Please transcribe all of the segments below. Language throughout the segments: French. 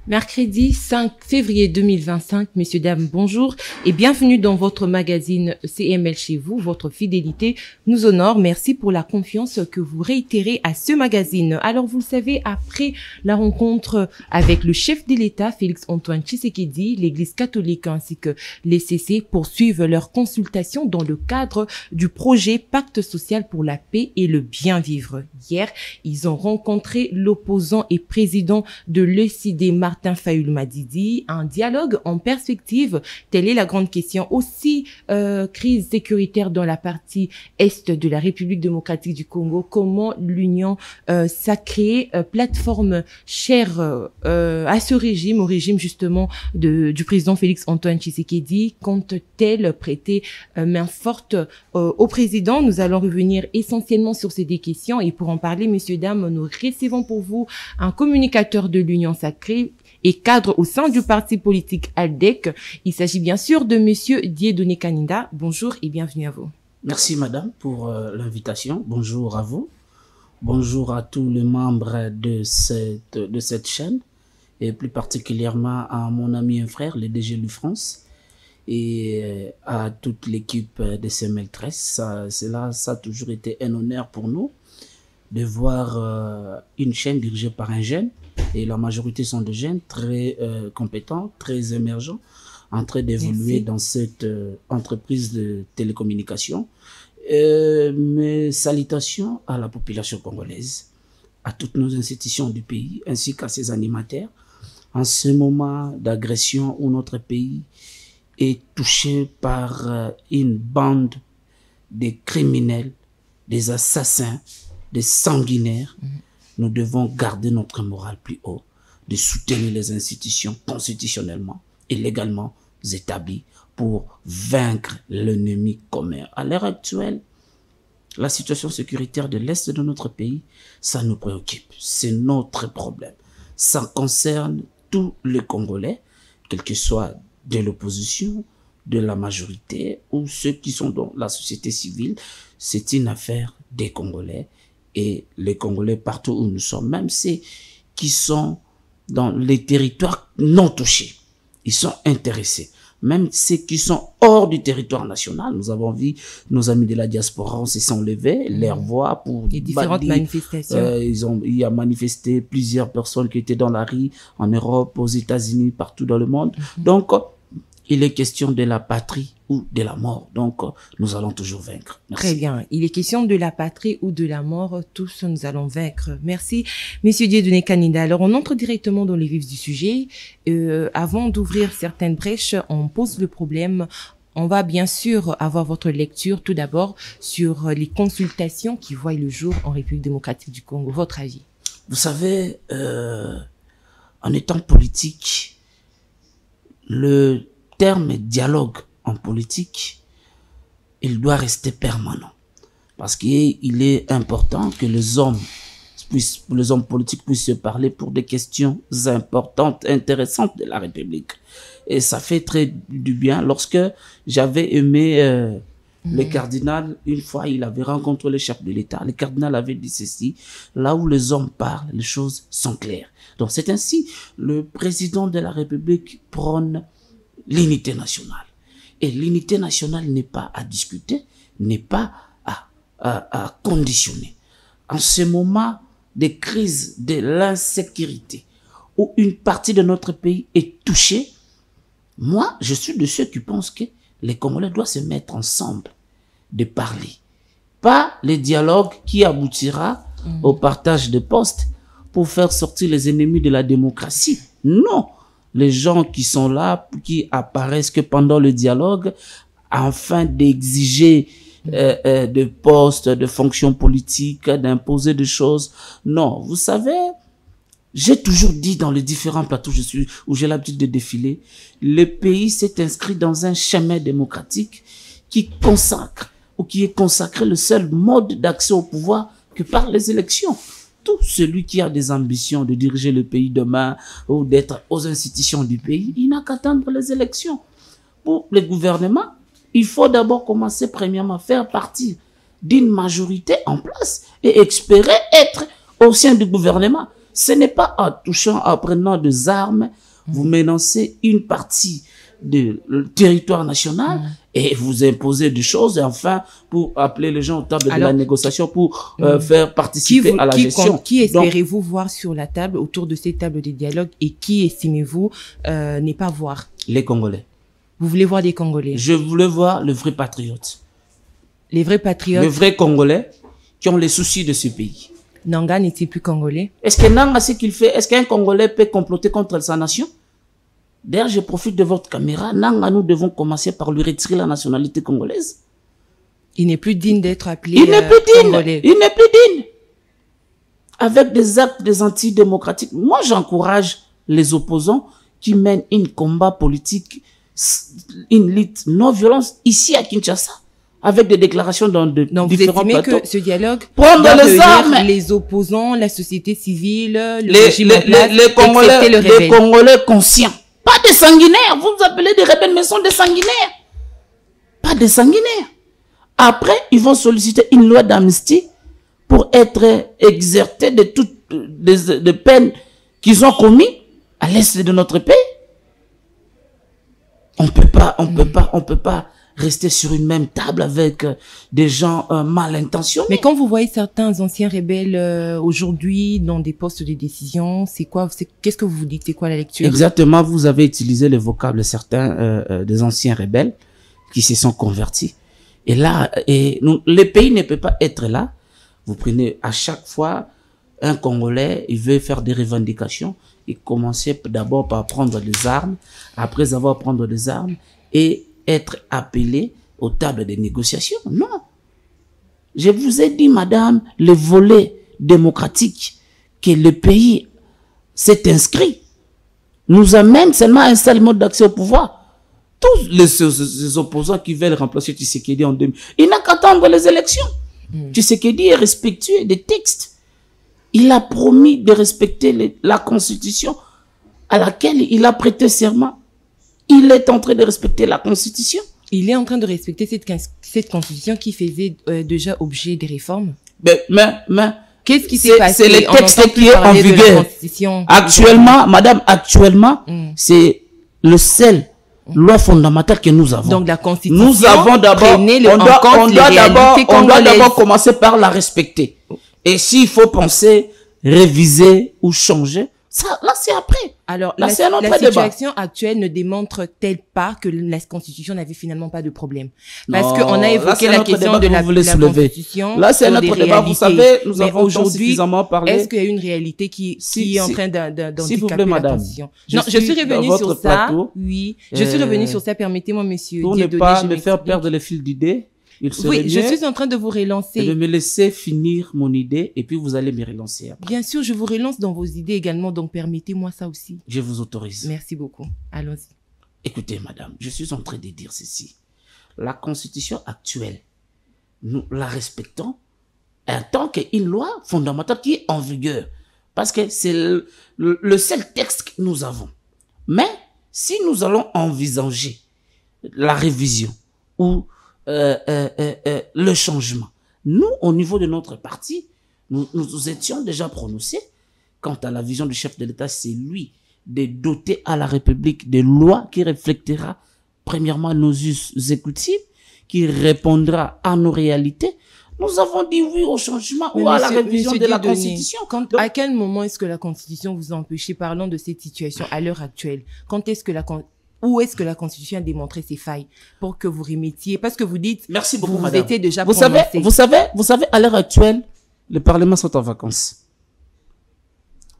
Mercredi 5 février 2025, messieurs, dames, bonjour et bienvenue dans votre magazine CML chez vous. Votre fidélité nous honore. Merci pour la confiance que vous réitérez à ce magazine. Alors, vous le savez, après la rencontre avec le chef de l'État, Félix-Antoine Tshisekedi, l'Église catholique ainsi que les CC poursuivent leur consultation dans le cadre du projet Pacte social pour la paix et le bien vivre. Hier, ils ont rencontré l'opposant et président de l'ECD, Martin Fayulu-Madidi, un dialogue en perspective. Telle est la grande question. Aussi, crise sécuritaire dans la partie est de la République démocratique du Congo. Comment l'Union sacrée, plateforme chère à ce régime, au régime justement du président Félix-Antoine Tshisekedi, compte-t-elle prêter main forte au président? Nous allons revenir essentiellement sur ces deux questions et pour en parler, messieurs, dames, nous recevons pour vous un communicateur de l'Union sacrée et cadre au sein du parti politique ALDEC. Il s'agit bien sûr de monsieur Dieudonné Kaninda. Bonjour et bienvenue à vous. Merci madame pour l'invitation. Bonjour à vous. Bonjour à tous les membres de cette chaîne et plus particulièrement à mon ami et frère, le DG Lu France et à toute l'équipe de CML 13. Ça a toujours été un honneur pour nous de voir une chaîne dirigée par un jeune. Et la majorité sont des jeunes très compétents, très émergents, en train d'évoluer dans cette entreprise de télécommunication. Mes salutations à la population congolaise, à toutes nos institutions du pays, ainsi qu'à ses animateurs. En ce moment d'agression où notre pays est touché par une bande de criminels, des assassins, des sanguinaires, nous devons garder notre morale plus haut, de soutenir les institutions constitutionnellement et légalement établies pour vaincre l'ennemi commun. À l'heure actuelle, la situation sécuritaire de l'Est de notre pays, ça nous préoccupe. C'est notre problème. Ça concerne tous les Congolais, quel que soit de l'opposition, de la majorité ou ceux qui sont dans la société civile. C'est une affaire des Congolais. Et les Congolais partout où nous sommes, même ceux qui sont dans les territoires non touchés, ils sont intéressés. Même ceux qui sont hors du territoire national, nous avons vu nos amis de la diaspora, on se sont levés, leur voix pour les différentes manifestations. Il y a manifesté plusieurs personnes qui étaient dans la rue, en Europe, aux États-Unis, partout dans le monde. Donc, il est question de la patrie ou de la mort. Donc, nous allons toujours vaincre. Merci. Très bien. Il est question de la patrie ou de la mort. Tous, nous allons vaincre. Merci, Monsieur Dieudonné Kaninda. Alors, on entre directement dans les vifs du sujet. Avant d'ouvrir certaines brèches, on pose le problème. On va bien sûr avoir votre lecture tout d'abord sur les consultations qui voient le jour en République démocratique du Congo. Votre avis? Vous savez, en étant politique, le terme dialogue en politique, il doit rester permanent. Parce qu'il est important que les hommes politiques puissent se parler pour des questions importantes, intéressantes de la République. Et ça fait très du bien. Lorsque j'avais aimé le cardinal, une fois, il avait rencontré le chef de l'État. Le cardinal avait dit ceci: là où les hommes parlent, les choses sont claires. Donc c'est ainsi, le président de la République prône l'unité nationale. Et l'unité nationale n'est pas à discuter, n'est pas à conditionner. En ce moment de crise de l'insécurité, où une partie de notre pays est touchée, moi, je suis de ceux qui pensent que les Congolais doivent se mettre ensemble, de parler. Pas le dialogue qui aboutira au partage de postes pour faire sortir les ennemis de la démocratie. Non! Les gens qui sont là, qui apparaissent que pendant le dialogue, afin d'exiger de postes, de fonctions politiques, d'imposer des choses. Non, vous savez, j'ai toujours dit dans les différents plateaux où j'ai l'habitude de défiler, le pays s'est inscrit dans un chemin démocratique qui consacre, ou qui est consacré le seul mode d'accès au pouvoir que par les élections. Tout celui qui a des ambitions de diriger le pays demain ou d'être aux institutions du pays, il n'a qu'à attendre les élections. Pour le gouvernement, il faut d'abord commencer premièrement à faire partie d'une majorité en place et espérer être au sein du gouvernement. ce n'est pas en touchant, en prenant des armes, vous menacez une partie du territoire national et vous imposez des choses, et enfin, pour appeler les gens aux tables de la négociation pour faire participer à la gestion. Qui espérez-vous voir sur la table, autour de ces tables de dialogue, et qui estimez-vous ne pas voir? Les Congolais. Vous voulez voir les Congolais? Je voulais voir le vrai patriote. Les vrais patriotes? Les vrais Congolais qui ont les soucis de ce pays. Nanga n'est-il plus Congolais? Est-ce que Nanga, ce qu'il fait, est-ce qu'un Congolais peut comploter contre sa nation? D'ailleurs, je profite de votre caméra. Nanga, nous devons commencer par lui retirer la nationalité congolaise. Il n'est plus digne d'être appelé Congolais. Il n'est plus digne. Avec des actes des antidémocratiques. Moi, j'encourage les opposants qui mènent un combat politique, une lutte non-violence ici à Kinshasa, avec des déclarations dans différents plateaux. Vous estimez que ce dialogue prendre les armes, les opposants, la société civile, les Congolais conscients. Pas des sanguinaires. Vous vous appelez des rebelles, mais sont des sanguinaires. Pas des sanguinaires. Après, ils vont solliciter une loi d'amnistie pour être exertés de toutes les peines qu'ils ont commis à l'est de notre pays. On peut pas rester sur une même table avec des gens mal intentionnés. Mais quand vous voyez certains anciens rebelles aujourd'hui dans des postes de décision, c'est quoi? Qu'est-ce que vous vous dites? C'est quoi la lecture? Exactement, vous avez utilisé le vocable certains des anciens rebelles qui se sont convertis. Et là, le pays ne peut pas être là. Vous prenez à chaque fois un Congolais, il veut faire des revendications. Il commençait d'abord par prendre des armes, après avoir prendre des armes et être appelé aux tables de négociation. Non. Je vous ai dit, madame, le volet démocratique que le pays s'est inscrit nous amène seulement à un seul mode d'accès au pouvoir. Tous les opposants qui veulent remplacer Tshisekedi en 2000, il n'a qu'à attendre les élections. Tshisekedi est respectueux des textes. Il a promis de respecter la Constitution à laquelle il a prêté serment. Il est en train de respecter la Constitution. Il est en train de respecter cette Constitution qui faisait déjà objet des réformes. Mais qu'est-ce qui s'est passé? C'est le texte qui est en vigueur. Actuellement, madame, c'est le seul loi fondamentale que nous avons. Donc la Constitution, nous avons d'abord, on doit d'abord commencer par la respecter. Et s'il faut penser, réviser ou changer, ça, là c'est après. Alors là, la situation actuelle ne démontre-t-elle pas que la Constitution n'avait finalement pas de problème? Parce qu'on a évoqué la question de la Constitution. Là c'est notre débat, vous savez, nous avons aujourd'hui suffisamment parlé. Est-ce qu'il y a une réalité qui est en train d'handicaper la Constitution? Non, je suis revenu sur ça. Oui, je suis revenu sur ça. Permettez-moi, monsieur. Pour ne pas me faire perdre le fil d'idée. Oui, je suis en train de vous relancer. De me laisser finir mon idée et puis vous allez me relancer après. Bien sûr, je vous relance dans vos idées également, donc permettez-moi ça aussi. Je vous autorise. Merci beaucoup. Allons-y. Écoutez, madame, je suis en train de dire ceci. La Constitution actuelle, nous la respectons en tant qu'une loi fondamentale qui est en vigueur. Parce que c'est le seul texte que nous avons. Mais si nous allons envisager la révision ou le changement. Nous, au niveau de notre parti, nous étions déjà prononcés quant à la vision du chef de l'État, c'est lui de doter à la République de lois qui reflétera premièrement nos us et coutumes, qui répondra à nos réalités. Nous avons dit oui au changement ou à la révision de la Constitution. À quel moment est-ce que la Constitution vous a empêché? Parlons de cette situation à l'heure actuelle. Où est-ce que la Constitution a démontré ses failles pour que vous remettiez? Parce que vous dites, merci beaucoup, vous madame. étiez déjà vous savez, à l'heure actuelle, le Parlement sont en vacances.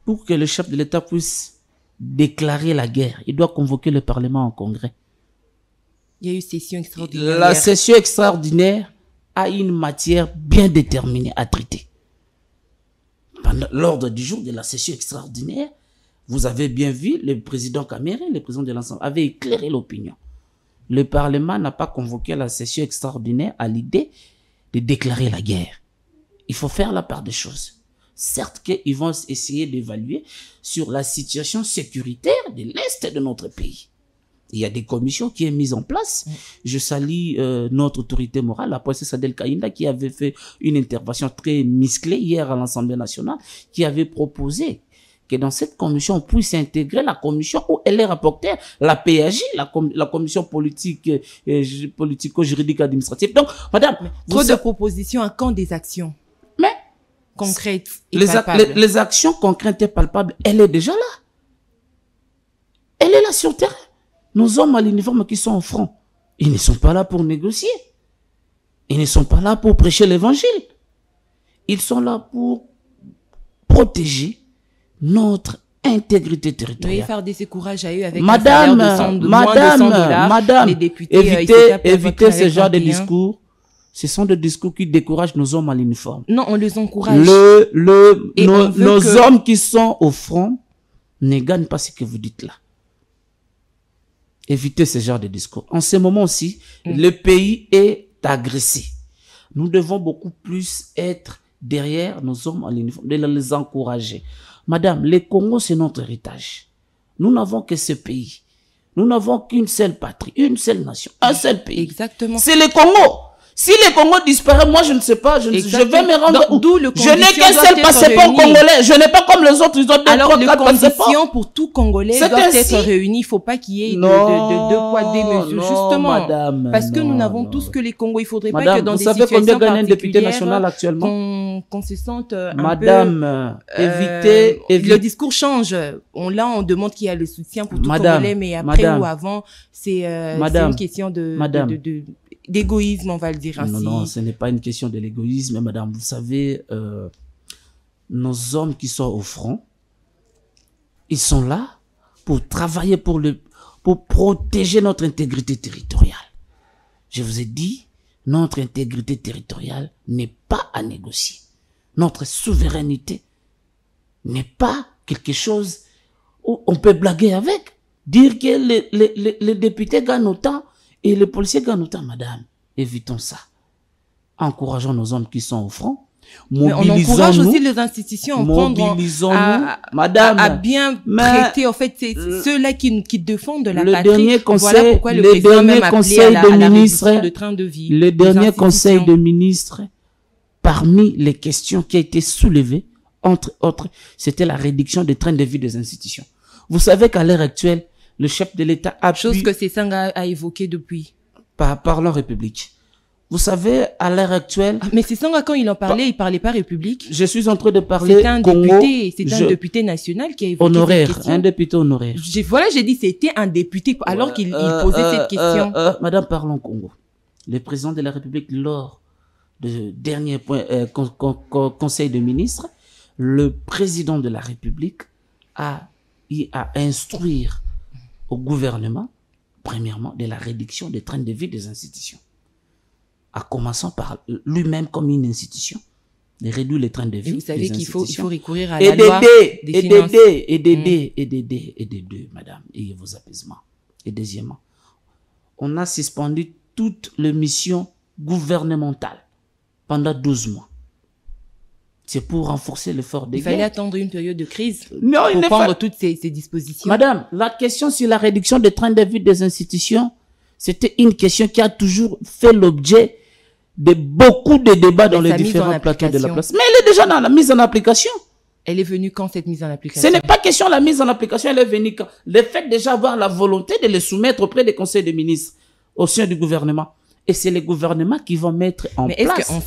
Pour que le chef de l'État puisse déclarer la guerre, il doit convoquer le Parlement en congrès. Il y a eu session extraordinaire. La session extraordinaire a une matière bien déterminée à traiter. Pendant l'ordre du jour de la session extraordinaire, vous avez bien vu, le président Kamere, le président de l'ensemble, avait éclairé l'opinion. Le Parlement n'a pas convoqué la session extraordinaire à l'idée de déclarer la guerre. Il faut faire la part des choses. Certes qu'ils vont essayer d'évaluer sur la situation sécuritaire de l'Est de notre pays. Il y a des commissions qui sont mises en place. Je salue notre autorité morale, la princesse Adel Kaïnda, qui avait fait une intervention très musclée hier à l'Assemblée nationale, qui avait proposé que dans cette commission, on puisse intégrer la commission où elle est rapporteur, la PAJ, la commission politique, politico-juridique administrative. Donc, madame, trop de propositions, à quand des actions concrètes et palpables? Les actions concrètes et palpables, elle est déjà là. Elle est là sur le terrain. Nos hommes à l'uniforme qui sont au front, ils ne sont pas là pour négocier. Ils ne sont pas là pour prêcher l'évangile. Ils sont là pour protéger notre intégrité territoriale. Oui, faire des courages à eux avec madame, un salaire de moins de 100 $. Madame, les députés, évitez ce genre de discours. Ce sont des discours qui découragent nos hommes à l'uniforme. Non, on les encourage. Nos hommes qui sont au front ne gagnent pas ce que vous dites là. Évitez ce genre de discours. En ce moment aussi, le pays est agressé. Nous devons beaucoup plus être derrière nos hommes à l'uniforme, de les encourager. Madame, le Congo, c'est notre héritage. Nous n'avons que ce pays. Nous n'avons qu'une seule patrie, une seule nation, un seul pays. Exactement. C'est le Congo. Si le Congo disparaît, moi je ne sais pas, je vais me rendre où. Je n'ai qu'un seul passeport congolais. Je n'ai pas comme les autres, ils ont deux, alors, trois, quatre passeports. Alors, les conditions pour tout Congolais doivent être réunies. Il ne faut pas qu'il y ait deux poids, deux mesures. Justement, madame, parce que nous n'avons tous que les Congos. Il ne faudrait pas que dans des situations particulières, vous savez combien gagne un député national actuellement? Qu'on se sente madame, évitez. Le discours change. Là, on demande qu'il y a le soutien pour tout Congolais, mais après ou avant, c'est une question d'égoïsme, on va le dire ainsi. Non, ce n'est pas une question de l'égoïsme, madame. Vous savez, nos hommes qui sont au front, ils sont là pour travailler pour protéger notre intégrité territoriale. Je vous ai dit, notre intégrité territoriale n'est pas à négocier. Notre souveraineté n'est pas quelque chose où on peut blaguer avec. Dire que les députés gagnent autant et les policiers gagnent autant, madame. Évitons ça. Encourageons nos hommes qui sont au front. Mais on encourage aussi les institutions à bien traiter, en fait, c'est ceux-là qui défendent la patrie. Voilà pourquoi le président même appelé à la réduction de train de vie. Le dernier conseil de ministres, parmi les questions qui a été soulevées, entre autres, c'était la réduction des trains de vie des institutions. Vous savez qu'à l'heure actuelle, le chef de l'État a chose que Sesanga a évoqué depuis. Parlons République. Vous savez, à l'heure actuelle... Mais Sesanga, quand il en parlait, il parlait pas République. Je suis en train de parler C'était un député national qui a évoqué honoraire, cette question. Un député honoraire. J'ai dit c'était un député alors qu'il posait cette question. Madame, parlons Congo. Le président de la République, lors du dernier conseil de ministres, le président de la République a instruire au gouvernement, premièrement, de la réduction des trains de vie des institutions. En commençant par lui-même comme une institution, de réduire les trains de vie. Et vous savez qu'il faut recourir à la loi des finances. Et madame, et vos apaisements. Et deuxièmement, on a suspendu toutes les missions gouvernementales pendant 12 mois. C'est pour renforcer l'effort des guerres. Il fallait attendre une période de crise pour prendre toutes ces dispositions. Madame, la question sur la réduction des trains de vie des institutions, c'était une question qui a toujours fait l'objet de beaucoup de débats dans les différents plateaux de la place. Mais elle est déjà dans la mise en application. Elle est venue quand, cette mise en application? Ce n'est pas question de la mise en application, elle est venue quand. Le fait déjà avoir la volonté de les soumettre auprès des conseils des ministres, au sein du gouvernement. Et c'est les gouvernements qui vont mettre en place. Mais est-ce qu'en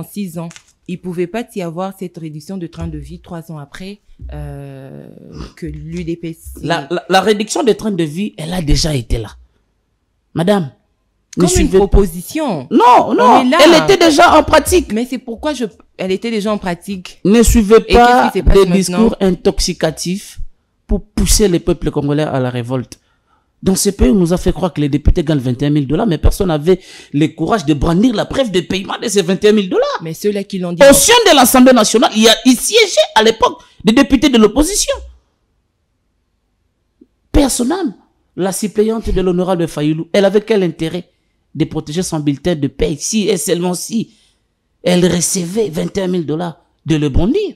6 ans, il ne pouvait pas y avoir cette réduction de train de vie 3 ans après que l'UDPS... La réduction des trains de vie, elle a déjà été là. Madame, comme une proposition. Non, elle était déjà en pratique. Mais c'est pourquoi elle était déjà en pratique. Ne suivez pas des discours intoxicatifs pour pousser les peuples congolais à la révolte. Dans ce pays, on nous a fait croire que les députés gagnent 21 000 $, mais personne n'avait le courage de brandir la preuve de paiement de ces 21 000 $. Mais ceux-là qui l'ont dit... Au sein de l'Assemblée nationale, il siégeait à l'époque des députés de l'opposition. Personnellement, la suppléante de l'honorable Fayoulou, elle avait quel intérêt de protéger son bulletin de paie si et seulement si elle recevait 21 000 $, de le brandir?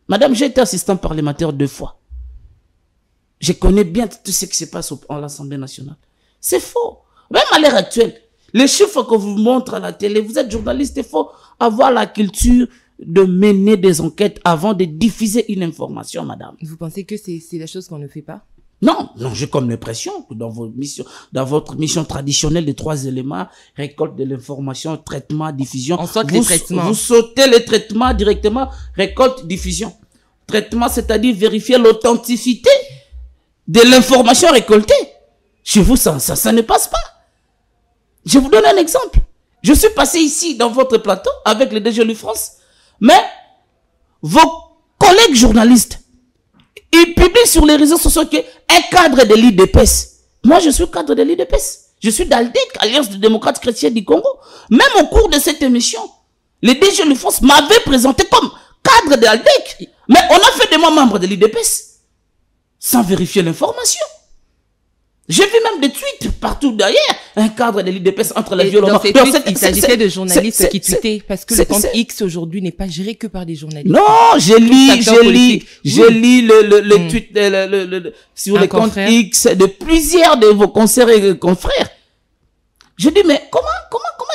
Madame, j'ai été assistant parlementaire 2 fois. Je connais bien tout ce qui se passe à l'Assemblée nationale. C'est faux. Même à l'heure actuelle, les chiffres qu'on vous montre à la télé, vous êtes journaliste, il faut avoir la culture de mener des enquêtes avant de diffuser une information, madame. Vous pensez que c'est la chose qu'on ne fait pas? Non, non, j'ai comme l'impression que dans votre mission traditionnelle des 3 éléments, récolte de l'information, traitement, diffusion, on saute les traitements. Vous sautez les traitements directement, récolte, diffusion. Traitement, c'est-à-dire vérifier l'authenticité de l'information récoltée. Chez vous, ça ne passe pas. Je vous donne un exemple. Je suis passé ici dans votre plateau avec le DG de France, mais vos collègues journalistes, ils publient sur les réseaux sociaux qu'un cadre de l'IDPS. Moi, je suis cadre de l'IDPS. Je suis d'ALDEC, Alliance des démocrates chrétiens du Congo. Même au cours de cette émission, le DG de France m'avait présenté comme cadre de l'ALDEC. Mais on a fait de moi membre de l'IDPS sans vérifier l'information. J'ai vu même des tweets partout derrière, un cadre de l'IDPS entre les violents. Il s'agissait de journalistes qui tweetaient, parce que le compte X aujourd'hui n'est pas géré que par des journalistes. Non, j'ai lu le tweet sur les comptes X de plusieurs de vos conseillers et confrères. Je dis, mais comment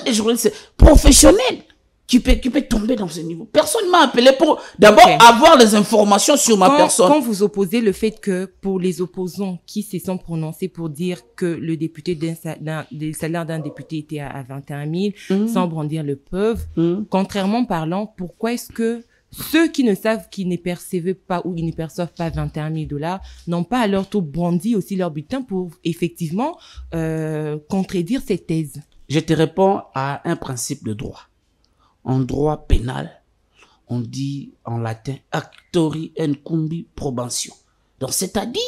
des journalistes professionnels qui peut tomber dans ce niveau? Personne m'a appelé pour d'abord avoir les informations sur ma personne. Quand vous opposez le fait que pour les opposants qui se sont prononcés pour dire que le député le salaire d'un député était à 21 000, sans brandir le preuve, contrairement parlant, pourquoi est-ce que ceux qui ne savent, qui ne percevaient pas ou ils ne perçoivent pas 21 000 $ n'ont pas à leur tour brandi aussi leur bulletin pour effectivement contredire ces thèses? Je te réponds à un principe de droit. En droit pénal, on dit en latin actori incumbi probantio. Donc, c'est-à-dire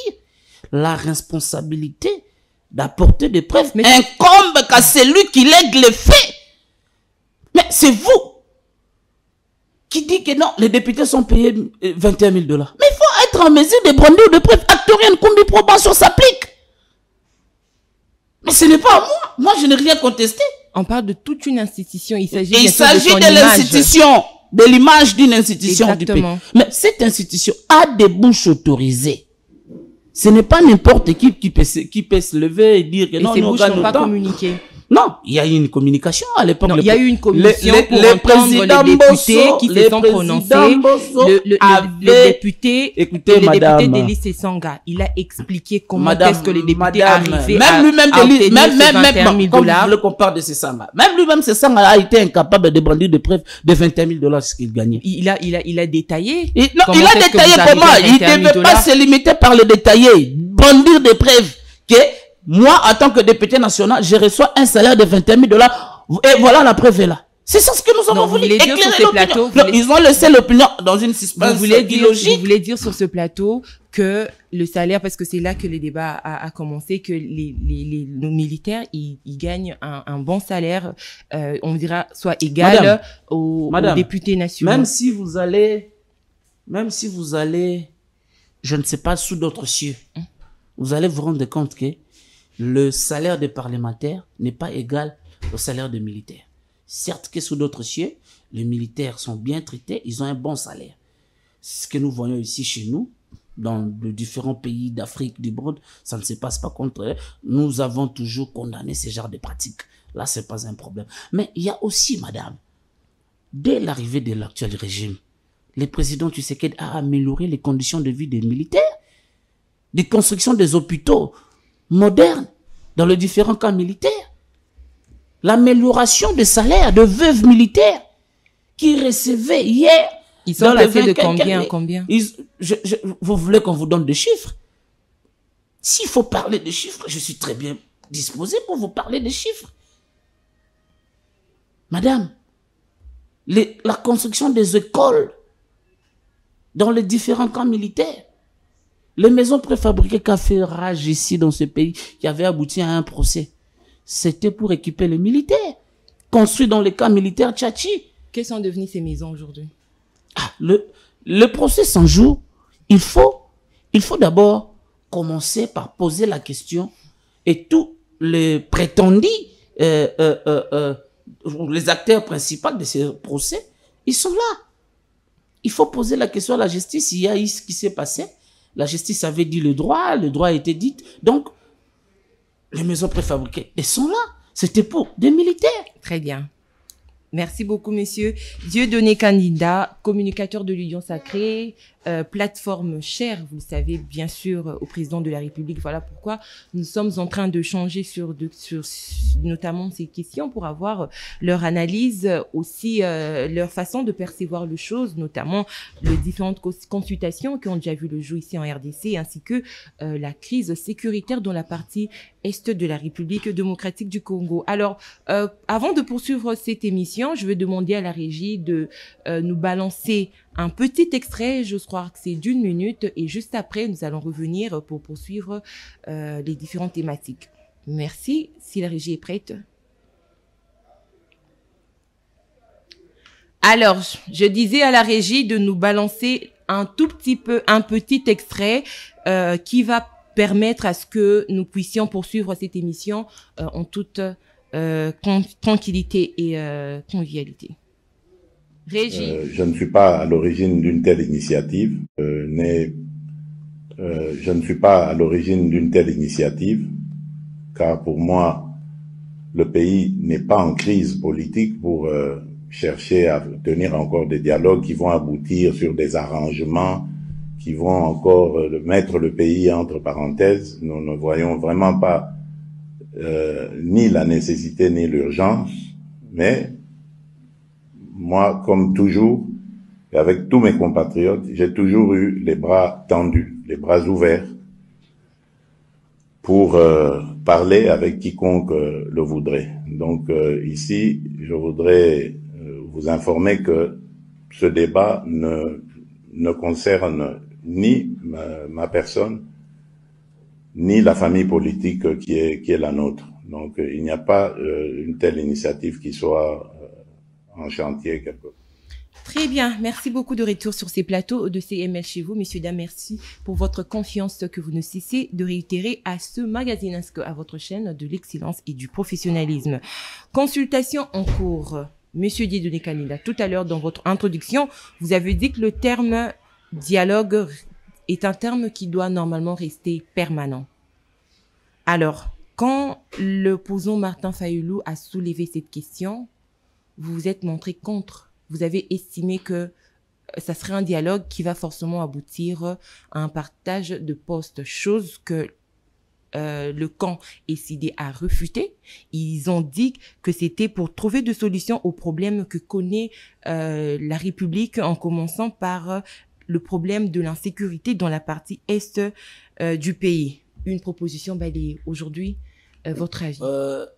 la responsabilité d'apporter des preuves incombe qu'à celui qui lègue les faits. Mais c'est vous qui dit que non, les députés sont payés 21 000 $. Mais il faut être en mesure de brandir de preuves. Actori incumbi probantio s'applique. Mais ce n'est pas à moi. Moi, je n'ai rien contesté. On parle de toute une institution. Il s'agit de l'institution, de l'image d'une institution. Exactement. Du pays. Mais cette institution a des bouches autorisées. Ce n'est pas n'importe qui peut se lever et dire que non, ces bouches n'ont pas communiqué. Non, il y a eu une communication à l'époque. Il y a eu une commission pour entendre les députés qui se sont prononcés. Le député Delis Sessanga, il a expliqué comment est-ce que les députés arrivaient à obtenir ces 21 000 $. Comme vous voulez qu'on parle de Sessanga. Même lui-même, Sessanga a été incapable de brandir de preuves de 21 000 $ ce qu'il gagnait. Il a détaillé. Il a détaillé comment? Il ne devait pas se limiter par le détailler. Brandir des preuves que moi, en tant que député national, je reçois un salaire de 21 000 $ et voilà la preuve est là. C'est ça ce que nous avons voulu éclairer l'opinion. Ils ont laissé l'opinion dans une suspense illogique. Vous voulez dire sur ce plateau que le salaire, parce que c'est là que les débats a commencé, que nos militaires, ils gagnent un bon salaire, on dira, soit égal aux députés nationaux. Même si vous allez, je ne sais pas, sous d'autres cieux, vous allez vous rendre compte que le salaire des parlementaires n'est pas égal au salaire des militaires. Certes que sous d'autres cieux, les militaires sont bien traités, ils ont un bon salaire. C'est ce que nous voyons ici chez nous, dans les différents pays d'Afrique, du monde, ça ne se passe pas contre eux. Nous avons toujours condamné ce genre de pratiques. Là, c'est pas un problème. Mais il y a aussi, madame, dès l'arrivée de l'actuel régime, le président Tshisekedi a amélioré les conditions de vie des militaires, des constructions des hôpitaux modernes dans les différents camps militaires, l'amélioration des salaires de veuves militaires qui recevaient hier. Ils sont passés de combien? Vous voulez qu'on vous donne des chiffres? S'il faut parler de chiffres, je suis très bien disposé pour vous parler des chiffres. Madame, la construction des écoles dans les différents camps militaires, les maisons préfabriquées qu'a fait rage ici dans ce pays, qui avait abouti à un procès, c'était pour équiper les militaires, construits dans les camps militaires tchatchi. Quelles sont devenues ces maisons aujourd'hui? Le procès s'en joue. Il faut d'abord commencer par poser la question, et tous les prétendus, les acteurs principaux de ce procès, ils sont là. Il faut poser la question à la justice. Il y a eu ce qui s'est passé. La justice avait dit le droit a été dit. Donc, les maisons préfabriquées, elles sont là. C'était pour des militaires. Très bien. Merci beaucoup, monsieur. Dieudonné Candidat, communicateur de l'Union Sacrée, plateforme chère, vous le savez, bien sûr, au président de la République. Voilà pourquoi nous sommes en train de changer sur notamment ces questions pour avoir leur analyse, aussi leur façon de percevoir les choses, notamment les différentes consultations qui ont déjà vu le jour ici en RDC, ainsi que la crise sécuritaire dans la partie est de la République démocratique du Congo. Alors, avant de poursuivre cette émission, je vais demander à la régie de nous balancer un petit extrait, je crois que c'est d'1 minute, et juste après, nous allons revenir pour poursuivre les différentes thématiques. Merci, si la régie est prête. Alors, je disais à la régie de nous balancer un petit extrait qui va permettre à ce que nous puissions poursuivre cette émission en toute tranquillité et convivialité. Régie. Je ne suis pas à l'origine d'une telle initiative, car pour moi, le pays n'est pas en crise politique pour chercher à tenir encore des dialogues qui vont aboutir sur des arrangements, qui vont encore mettre le pays entre parenthèses. Nous ne voyons vraiment pas ni la nécessité ni l'urgence, mais moi, comme toujours, et avec tous mes compatriotes, j'ai toujours eu les bras tendus, les bras ouverts pour parler avec quiconque le voudrait. Donc ici, je voudrais vous informer que ce débat ne concerne ni ma personne, ni la famille politique qui est la nôtre. Donc il n'y a pas une telle initiative qui soit en chantier quelque part. Très bien, merci beaucoup de retour sur ces plateaux de CML chez vous. Messieurs, dames, merci pour votre confiance que vous ne cessez de réitérer à ce magazine, ainsi qu'à votre chaîne de l'excellence et du professionnalisme. Consultation en cours. Monsieur Dieudonné Candidat, tout à l'heure dans votre introduction, vous avez dit que le terme dialogue est un terme qui doit normalement rester permanent. Alors, quand l'opposant Martin Fayulu a soulevé cette question, vous vous êtes montré contre. Vous avez estimé que ça serait un dialogue qui va forcément aboutir à un partage de postes, chose que le camp SID a refuté. Ils ont dit que c'était pour trouver des solutions aux problèmes que connaît la République, en commençant par le problème de l'insécurité dans la partie est du pays. Une proposition balayée. Aujourd'hui, votre avis?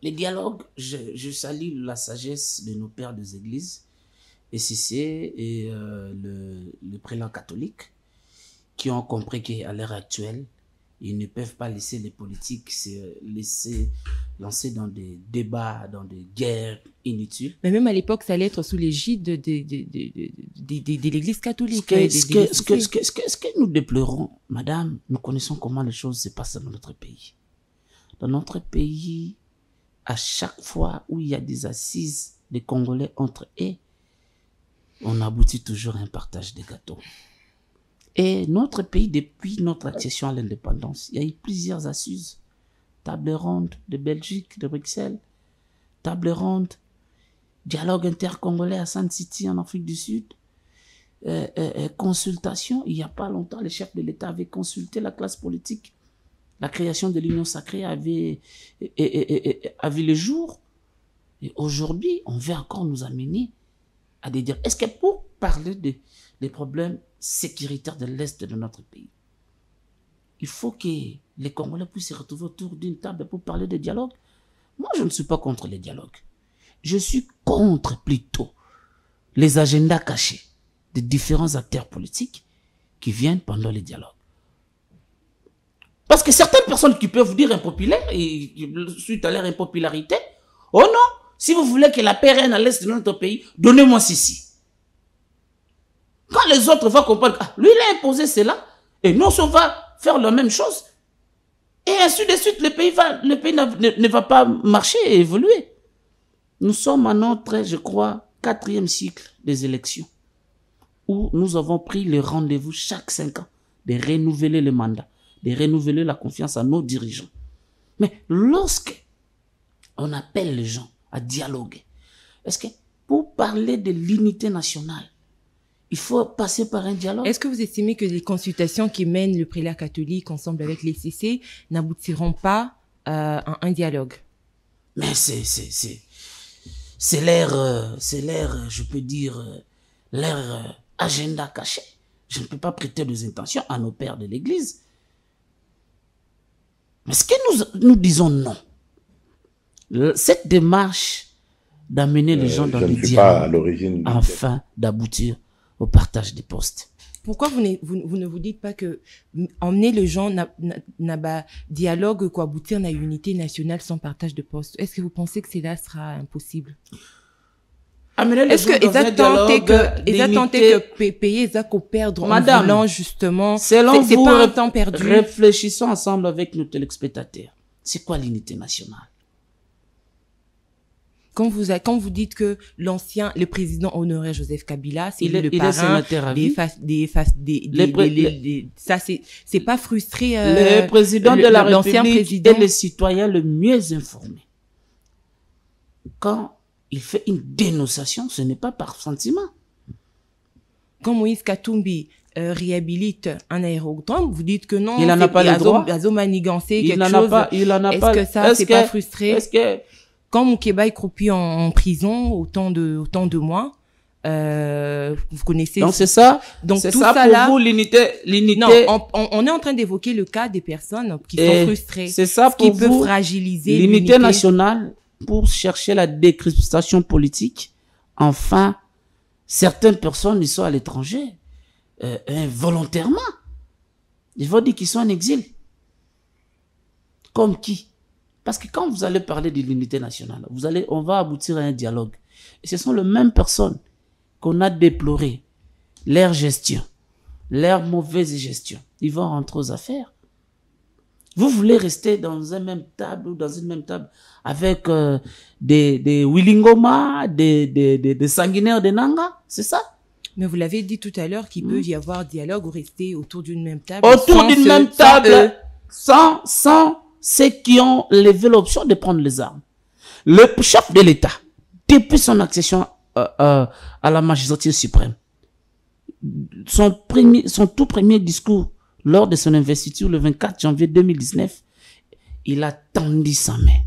Les dialogues, je salue la sagesse de nos pères des églises, SCC et le prélat catholique, qui ont compris qu'à l'heure actuelle, ils ne peuvent pas laisser les politiques se laisser lancer dans des débats, dans des guerres inutiles. Mais même à l'époque, ça allait être sous l'égide de l'église catholique. Ce que nous déplorons, madame, nous connaissons comment les choses se passent dans notre pays. Dans notre pays, à chaque fois où il y a des assises des Congolais entre eux, on aboutit toujours à un partage des gâteaux. Et notre pays, depuis notre accession à l'indépendance, il y a eu plusieurs assises. Table ronde de Belgique, de Bruxelles, table ronde, dialogue intercongolais à Sun City en Afrique du Sud, consultation. Il n'y a pas longtemps, les chefs de l'État avaient consulté la classe politique. La création de l'Union Sacrée avait le jour. Et aujourd'hui, on veut encore nous amener à des dire. Est-ce que pour parler des problèmes sécuritaires de l'Est de notre pays, il faut que les Congolais puissent se retrouver autour d'une table pour parler de dialogue? Moi, je ne suis pas contre les dialogues. Je suis contre plutôt les agendas cachés de différents acteurs politiques qui viennent pendant les dialogues. Parce que certaines personnes qui peuvent dire impopulaires, et suite à leur impopularité, oh non, si vous voulez que la paix règne à l'Est de notre pays, donnez-moi ceci. Quand les autres vont comprendre, ah, lui il a imposé cela, et nous on va faire la même chose, et ainsi de suite, le pays ne va pas marcher et évoluer. Nous sommes à notre, je crois, 4e cycle des élections, où nous avons pris le rendez-vous chaque 5 ans de renouveler le mandat, de renouveler la confiance à nos dirigeants. Mais lorsque on appelle les gens à dialoguer, est-ce que Pour parler de l'unité nationale, il faut passer par un dialogue. Est-ce que vous estimez que les consultations qui mènent le prélat catholique ensemble avec les CC n'aboutiront pas à un dialogue? Mais c'est l'air, je peux dire, l'air agenda caché. Je ne peux pas prêter des intentions à nos pères de l'Église. Mais ce que nous disons non. Cette démarche d'amener les gens dans le dialogue afin d'aboutir au partage des postes. Pourquoi vous ne vous dites pas que emmener les gens n'a dialogue quoi aboutir à une unité nationale sans partage de postes? Est-ce que vous pensez que cela sera impossible? Est-ce que ils attendent que payer ça qu'on perdre en voulant justement c'est pas un temps perdu? Réfléchissons ensemble avec nos téléspectateurs. C'est quoi l'unité nationale? Quand vous dites que le président honoraire Joseph Kabila, c'est le parrain ça c'est pas frustré le président de la République est le citoyen le mieux informé. Quand il fait une dénonciation, ce n'est pas par sentiment. Quand Moïse Katumbi réhabilite un aérodrome, vous dites que non, il n'en a pas le droit. Est-ce que ça, c'est pas frustré? Est-ce que quand Moukeba est croupi en prison autant de mois, vous connaissez. Donc c'est ça. Donc c'est tout ça pour là, vous l'unité. Non, on est en train d'évoquer le cas des personnes qui sont frustrées. C'est ça pour vous. Qui peut fragiliser l'unité nationale pour chercher la décryptation politique. Enfin, certaines personnes ils sont à l'étranger volontairement. Ils vont dire qu'ils sont en exil. Comme qui? Parce que quand vous allez parler de l'unité nationale, on va aboutir à un dialogue. Et ce sont les mêmes personnes qu'on a déplorées, leur gestion, leur mauvaise gestion. Ils vont rentrer aux affaires. Vous voulez rester dans une même table avec des Willingoma, des sanguinaires de Nanga, c'est ça? Mais vous l'avez dit tout à l'heure qu'il peut y avoir dialogue ou rester autour d'une même table. Autour d'une même table, sans ceux qui ont levé l'option de prendre les armes. Le chef de l'État, depuis son accession à la magistrature suprême, son tout premier discours lors de son investiture le 24 janvier 2019, il a tendu sa main.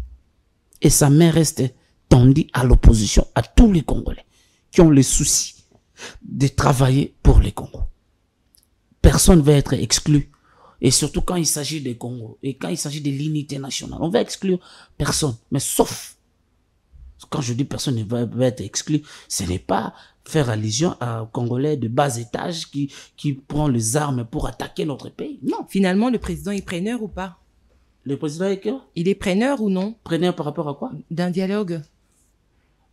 Et sa main reste tendue à l'opposition, à tous les Congolais qui ont le souci de travailler pour les Congos. Personne ne va être exclu. Et surtout quand il s'agit des Congo et quand il s'agit de l'unité nationale. On va exclure personne, mais sauf, quand je dis personne ne va être exclu, ce n'est pas faire allusion à un Congolais de bas étage qui prend les armes pour attaquer notre pays. Non. Finalement, le président est preneur ou pas? Le président est quoi? Il est preneur ou non? Preneur par rapport à quoi? D'un dialogue.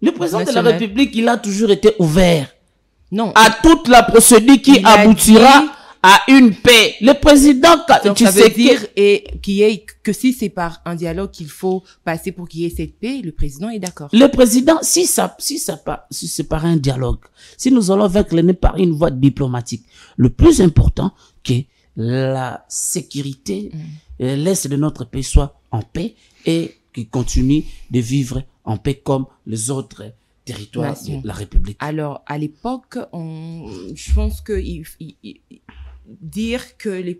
Le président de la République, il a toujours été ouvert. Non. À toute la procédure qui aboutira à une paix. Le président, donc, ça veut dire que si c'est par un dialogue qu'il faut passer pour qu'il y ait cette paix, le président est d'accord. Le président, si c'est par un dialogue, si nous allons vaincre l'ennemi par une voie diplomatique, le plus important que la sécurité, l'est de notre pays soit en paix et qu'il continue de vivre en paix comme les autres territoires de la République. Alors, à l'époque, je pense que dire qu'il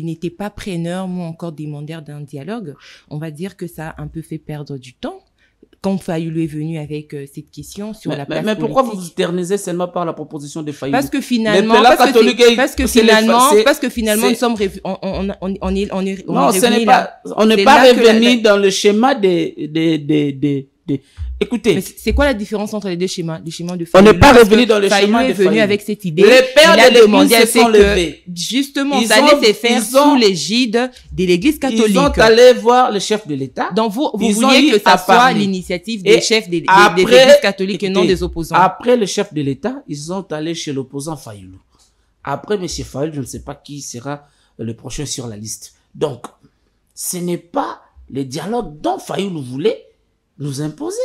n'était pas preneur ou encore demandeur d'un dialogue, on va dire que ça a un peu fait perdre du temps. Quand Fayoulou est venu avec cette question sur la place politique. Mais pourquoi vous vous éternisez seulement par la proposition de Fayoulou? Parce que finalement, nous sommes on n'est pas revenu dans le schéma écoutez. Mais c'est quoi la différence entre les deux schémas? Le schéma de Fayoulou. On n'est pas revenu dans le schéma de Fayoulou est venu avec cette idée. Les pères de l'Église se sont levés. Justement, ça allait se faire sous l'égide de l'Église catholique. Ils sont allés voir le chef de l'État. Donc vous vouliez que ça soit l'initiative des chefs des Églises catholiques et non des opposants. Après le chef de l'État, ils sont allés chez l'opposant Fayoulou. Après M. Fayoulou, je ne sais pas qui sera le prochain sur la liste. Donc, ce n'est pas le dialogue dont Fayoulou voulait nous imposer.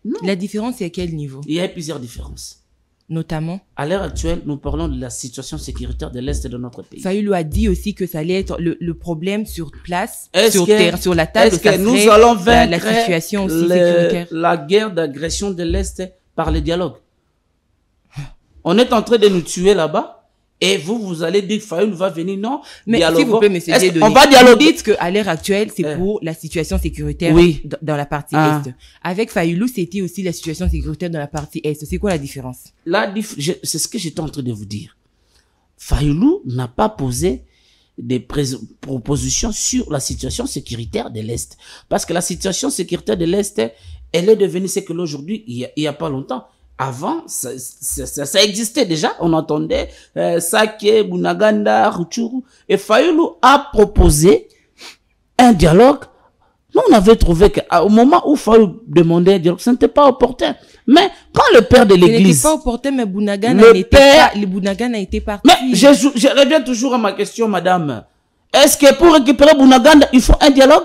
Non. La différence, c'est à quel niveau? Il y a plusieurs différences. Notamment. À l'heure actuelle, nous parlons de la situation sécuritaire de l'Est de notre pays. Fayulu a dit aussi que ça allait être le problème sur place, sur la table. Est-ce que nous allons vaincre la situation aussi sécuritaire. La guerre d'agression de l'Est par le dialogue? On est en train de nous tuer là-bas. Et vous allez dire que Fayulu va venir, non? Mais s'il vous plaît, monsieur Dieudonné, on va dialoguer. Vous dites qu'à l'heure actuelle, c'est pour la situation sécuritaire dans la partie Est. Avec Fayulu, c'était aussi la situation sécuritaire dans la partie Est. C'est quoi la différence? C'est ce que j'étais en train de vous dire. Fayulu n'a pas posé des propositions sur la situation sécuritaire de l'Est. Parce que la situation sécuritaire de l'Est, elle est devenue ce que l'aujourd'hui, il y a pas longtemps. Avant, ça existait déjà. On entendait Sake, Bunaganda, Rutshuru. Et Fayulu a proposé un dialogue. Nous, on avait trouvé qu'au moment où Fayulu demandait un dialogue, ce n'était pas opportun. Mais quand le père de l'église... Ce n'était pas opportun, mais Bunagana était parti. Mais je reviens toujours à ma question, madame. Est-ce que pour récupérer Bunagana, il faut un dialogue?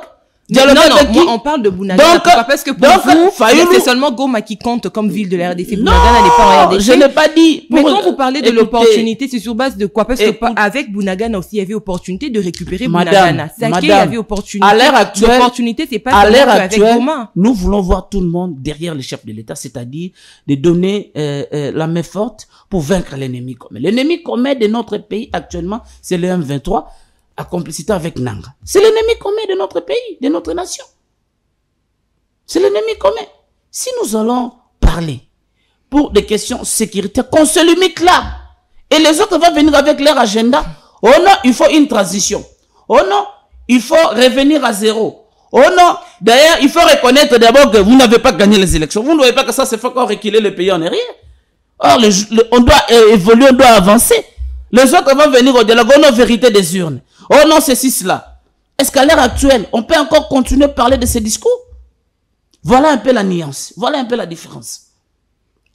Non, moi, on parle de Bunagana. Pourquoi? Parce que pour vous, c'est seulement Goma qui compte comme ville de la RDC. Bunagana n'est pas en RDC. Je n'ai pas dit. Mais quand vous parlez de l'opportunité, c'est sur base de quoi? Parce que avec Bunagana aussi, il y avait opportunité de récupérer Bunagana. Sake, il y avait opportunité. À l'heure actuelle, l'opportunité, c'est pas seulement avec Goma. Nous voulons voir tout le monde derrière le chef de l'État, c'est-à-dire de donner la main forte pour vaincre l'ennemi commun. L'ennemi commun de notre pays actuellement, c'est le M23. À complicité avec Nanga. C'est l'ennemi commun de notre pays, de notre nation. C'est l'ennemi commun. Si nous allons parler pour des questions sécuritaires, qu'on se limite là. Et les autres vont venir avec leur agenda. Oh non, il faut une transition. Oh non, il faut revenir à zéro. Oh non, d'ailleurs, il faut reconnaître d'abord que vous n'avez pas gagné les élections. Vous ne voyez pas que ça se fait encore reculer le pays en arrière. Or, on doit évoluer, on doit avancer. Les autres vont venir au dialogue, oh non, vérité des urnes. Oh non, ceci, cela. Est-ce qu'à l'heure actuelle, on peut encore continuer à parler de ces discours? Voilà un peu la nuance. Voilà un peu la différence.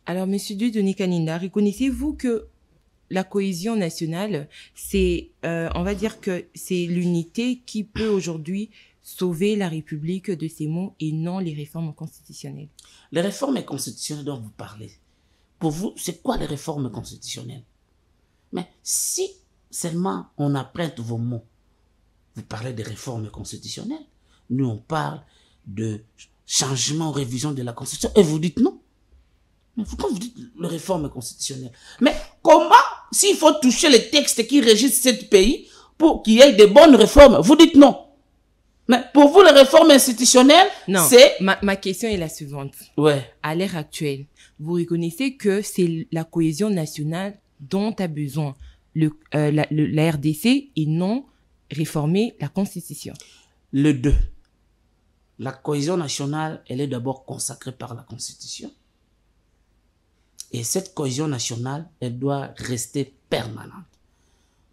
Alors, monsieur Dieudonné Kaninda, reconnaissez-vous que la cohésion nationale, c'est, on va dire que c'est l'unité qui peut aujourd'hui sauver la République de ces maux et non les réformes constitutionnelles? Les réformes constitutionnelles dont vous parlez, pour vous, c'est quoi les réformes constitutionnelles? Mais si seulement on apprête vos mots, vous parlez de réformes constitutionnelles, nous on parle de changement, révision de la Constitution, et vous dites non. Mais pourquoi vous dites les réformes constitutionnelles? Mais comment, s'il faut toucher les textes qui régissent ce pays pour qu'il y ait de bonnes réformes, vous dites non? Mais pour vous, les réformes institutionnelles, c'est... Ma question est la suivante. Ouais. À l'ère actuelle, vous reconnaissez que c'est la cohésion nationale dont a besoin la RDC et non réformer la Constitution? Le 2. La cohésion nationale, elle est d'abord consacrée par la Constitution. Et cette cohésion nationale, elle doit rester permanente.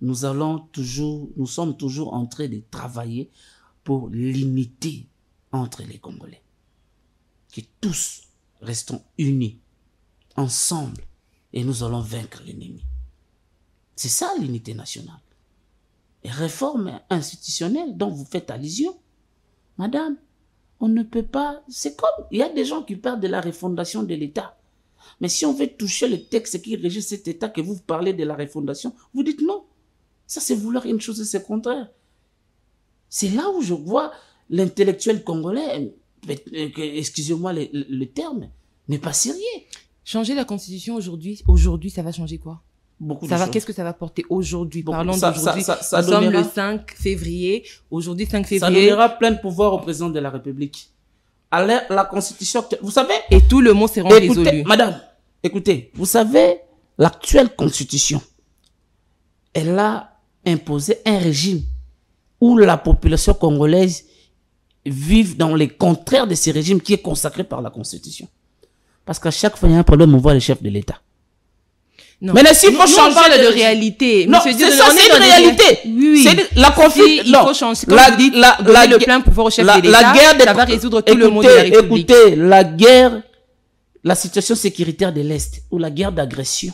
Nous sommes toujours en train de travailler pour l'unité entre les Congolais. Que tous restons unis, ensemble, et nous allons vaincre l'ennemi. C'est ça l'unité nationale. Et réforme institutionnelle dont vous faites allusion, madame, on ne peut pas... C'est comme... Il y a des gens qui parlent de la refondation de l'État. Mais si on veut toucher le texte qui régit cet État, que vous parlez de la refondation, vous dites non. Ça, c'est vouloir une chose et c'est contraire. C'est là où je vois l'intellectuel congolais, excusez-moi le terme, n'est pas sérieux. Changer la Constitution aujourd'hui, ça va changer quoi? Beaucoup de choses. Qu'est-ce que ça va porter aujourd'hui? Parlons d'aujourd'hui. Nous sommes le 5 février. Aujourd'hui, 5 février. Ça donnera plein de pouvoir au président de la République. À la Constitution, vous savez... Et tout le monde sera résolu. Madame, écoutez, vous savez, l'actuelle Constitution, elle a imposé un régime où la population congolaise vit dans les contraires de ce régime qui est consacré par la Constitution. Parce qu'à chaque fois, il y a un problème, on voit le chef de l'État. Non. Mais s'il faut changer de réalité. Non, c'est ça, c'est une réalité. Oui. C'est la conflit. Il faut changer. Le plein pouvoir au chef de l'État, ça va résoudre tout le monde de la République. Écoutez, la guerre, la situation sécuritaire de l'Est, ou la guerre d'agression,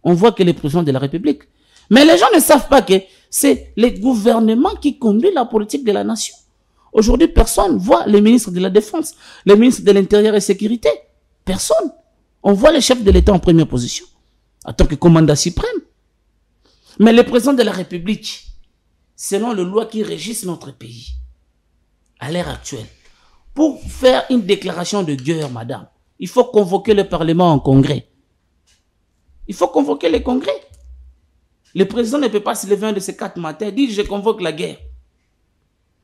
on voit que les présidents de la République. Mais les gens ne savent pas que c'est le gouvernement qui conduit la politique de la nation. Aujourd'hui, personne voit les ministres de la Défense, les ministres de l'Intérieur et Sécurité. Personne. On voit les chefs de l'État en première position. en tant que commandant suprême. Mais le président de la République, selon les lois qui régissent notre pays, à l'heure actuelle, pour faire une déclaration de guerre, madame, il faut convoquer le Parlement en congrès. Il faut convoquer le congrès. Le président ne peut pas se lever un de ces 4 matins et dire « je convoque la guerre ».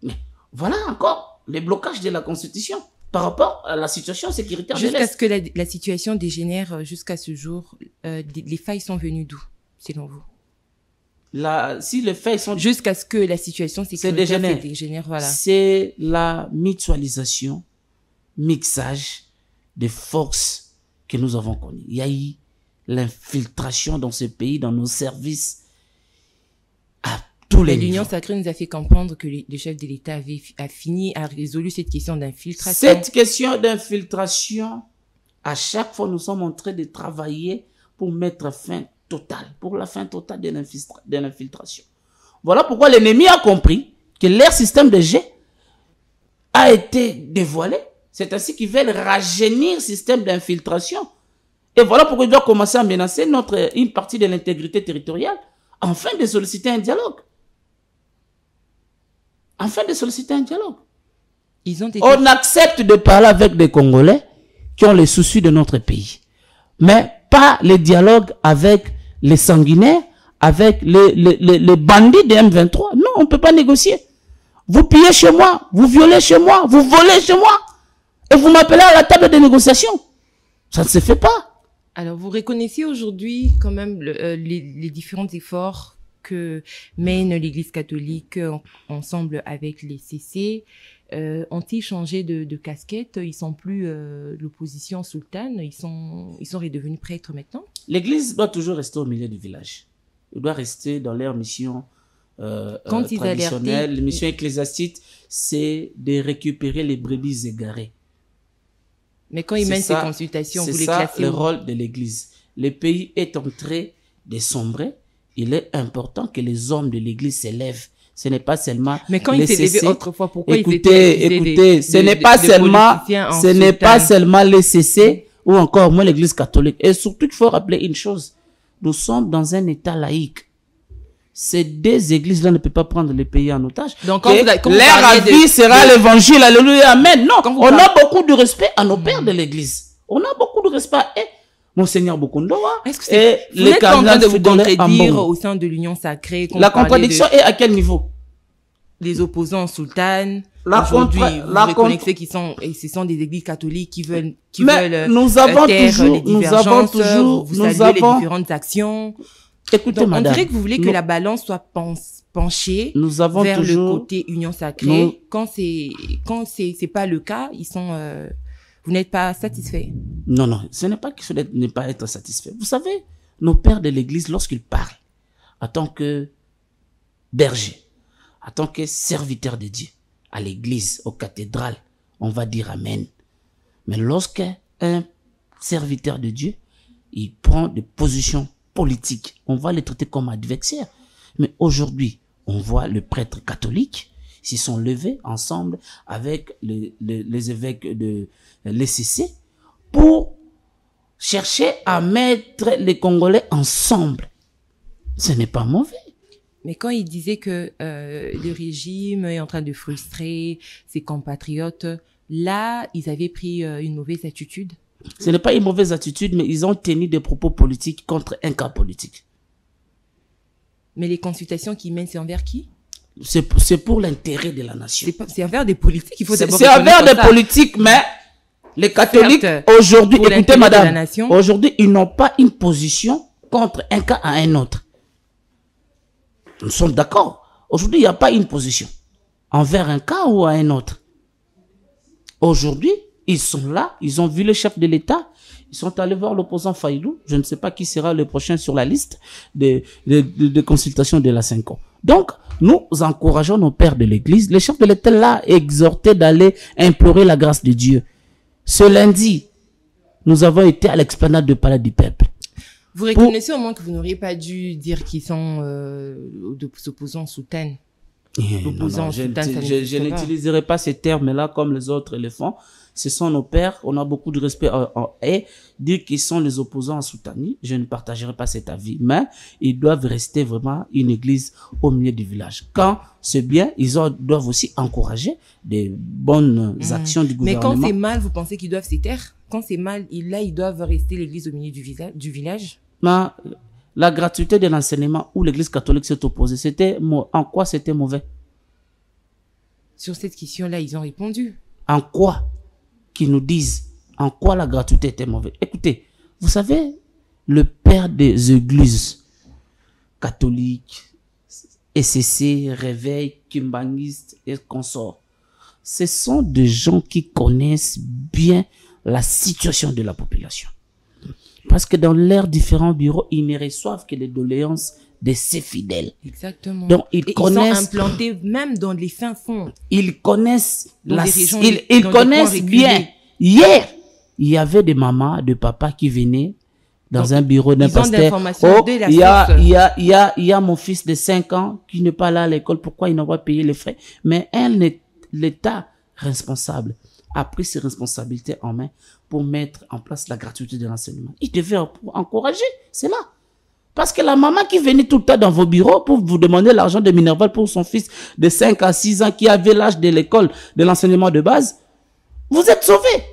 Mais voilà encore les blocages de la Constitution par rapport à la situation sécuritaire de l'Est. Jusqu'à ce que la situation dégénère jusqu'à ce jour, les failles sont venues d'où, selon vous? Si les faits sont... Jusqu'à ce que la situation sécuritaire dégénère, voilà. C'est la mutualisation, mixage des forces que nous avons connues. Il y a eu l'infiltration dans ce pays, dans nos services, à tous les niveaux. L'Union sacrée nous a fait comprendre que le chef de l'État a résolu cette question d'infiltration. Cette question d'infiltration, à chaque fois, nous sommes en train de travailler pour mettre fin pour la fin totale de l'infiltration. Voilà pourquoi l'ennemi a compris que leur système de jet a été dévoilé. C'est ainsi qu'ils veulent rajeunir le système d'infiltration. Et voilà pourquoi ils doivent commencer à menacer une partie de l'intégrité territoriale afin de solliciter un dialogue. On accepte de parler avec des Congolais qui ont les soucis de notre pays. Mais pas le dialogue avec les sanguinaires, avec les bandits de M23. Non, on ne peut pas négocier. Vous pillez chez moi, vous violez chez moi, vous volez chez moi. Et vous m'appelez à la table de négociation. Ça ne se fait pas. Alors, vous reconnaissez aujourd'hui quand même les différents efforts que mène l'Église catholique ensemble avec les CC. Ont-ils changé de casquette? Ils sont plus l'opposition sultane, ils sont redevenus prêtres maintenant? L'Église doit toujours rester au milieu du village. Elle doit rester dans leur mission traditionnelle. La mission ecclésiastique, c'est de récupérer les brebis égarées. Mais quand ils mènent ces consultations, vous les classez? C'est ça le rôle de l'Église. Le pays est en train de sombrer. Il est important que les hommes de l'Église s'élèvent. Ce n'est pas seulement... Mais quand ils s'élevaient autrefois, pourquoi écoutez, ce n'est pas seulement les CC ou encore moi l'Église catholique. Et surtout, il faut rappeler une chose. Nous sommes dans un État laïque. Ces deux églises-là ne peuvent pas prendre le pays en otage. Donc, leur avis sera l'évangile, alléluia, amen. Non, on a beaucoup de respect à nos pères de l'Église. On a beaucoup de respect à Monseigneur Bokondoa. Est-ce que vous n'êtes pas en train de vous contredire au sein de l'Union sacrée? La contradiction est à quel niveau? Les opposants sultanes. Aujourd'hui, vous reconnaissez ce sont des églises catholiques qui veulent taire les divergences, vous saluez les différentes actions. Écoutez, donc, madame, on dirait que vous voulez que la balance soit penchée vers le côté Union sacrée. Quand c'est pas le cas, vous n'êtes pas satisfait. Non, ce n'est pas qu'il ne pas être satisfait. Vous savez, nos pères de l'Église, lorsqu'ils parlent en tant que berger, en tant que serviteur de Dieu, à l'Église, aux cathédrales, on va dire Amen. Mais lorsqu'un serviteur de Dieu, il prend des positions politiques, on va les traiter comme adversaires. Mais aujourd'hui, on voit le prêtre catholique, s'ils sont levés ensemble avec les évêques de l'ECC pour chercher à mettre les Congolais ensemble. Ce n'est pas mauvais. Mais quand il disait que le régime est en train de frustrer ses compatriotes, là, ils avaient pris une mauvaise attitude. Ce n'est pas une mauvaise attitude, mais ils ont tenu des propos politiques contre un cas politique. Mais les consultations qu'ils mènent, c'est envers qui? C'est pour l'intérêt de la nation. C'est envers des politiques, il faut d'abord... C'est envers des politiques, mais les catholiques, aujourd'hui, écoutez madame, aujourd'hui, ils n'ont pas une position contre un cas à un autre. Nous sommes d'accord. Aujourd'hui, il n'y a pas une position envers un cas ou à un autre. Aujourd'hui, ils sont là, ils ont vu le chef de l'État, ils sont allés voir l'opposant Faïlou. Je ne sais pas qui sera le prochain sur la liste de consultation de la 5 ans. Donc, nous encourageons nos pères de l'Église. Le chef de l'État l'a exhorté d'aller implorer la grâce de Dieu. Ce lundi, nous avons été à l'explanade de Palais du Peuple. Vous reconnaissez au moins que vous n'auriez pas dû dire qu'ils sont opposants sultanes? l'opposant Sultan Sanusi. Je n'utiliserai pas ces termes-là comme les autres le font. Ce sont nos pères, on a beaucoup de respect et dire qu'ils sont les opposants à Soutani, je ne partagerai pas cet avis, mais ils doivent rester vraiment une église au milieu du village. Quand c'est bien, doivent aussi encourager des bonnes actions du gouvernement. Mais quand c'est mal, vous pensez qu'ils doivent se taire? Quand c'est mal, ils doivent rester l'église au milieu du village? Mais la gratuité de l'enseignement où l'église catholique s'est opposée, en quoi c'était mauvais? Sur cette question-là, ils ont répondu. En quoi? Qu'ils nous disent en quoi la gratuité était mauvaise. Écoutez, vous savez, le père des églises catholiques, SCC, Réveil, Kimbanguiste et consorts, ce sont des gens qui connaissent bien la situation de la population. Parce que dans leurs différents bureaux, ils ne reçoivent que les doléances de ses fidèles. Exactement. Donc, ils connaissent. Ils sont implantés même dans les fins fonds. Ils connaissent ils connaissent bien. Hier, il y avait des mamans, des papas qui venaient dans un bureau d'un pasteur. Il y a mon fils de 5 ans qui n'est pas là à l'école. Pourquoi il n'a pas payé les frais? Mais l'État responsable a pris ses responsabilités en main pour mettre en place la gratuité de l'enseignement. Il devait encourager, c'est là. Parce que la maman qui venait tout le temps dans vos bureaux pour vous demander l'argent de Minerval pour son fils de 5 à 6 ans qui avait l'âge de l'école, de l'enseignement de base, vous êtes sauvés.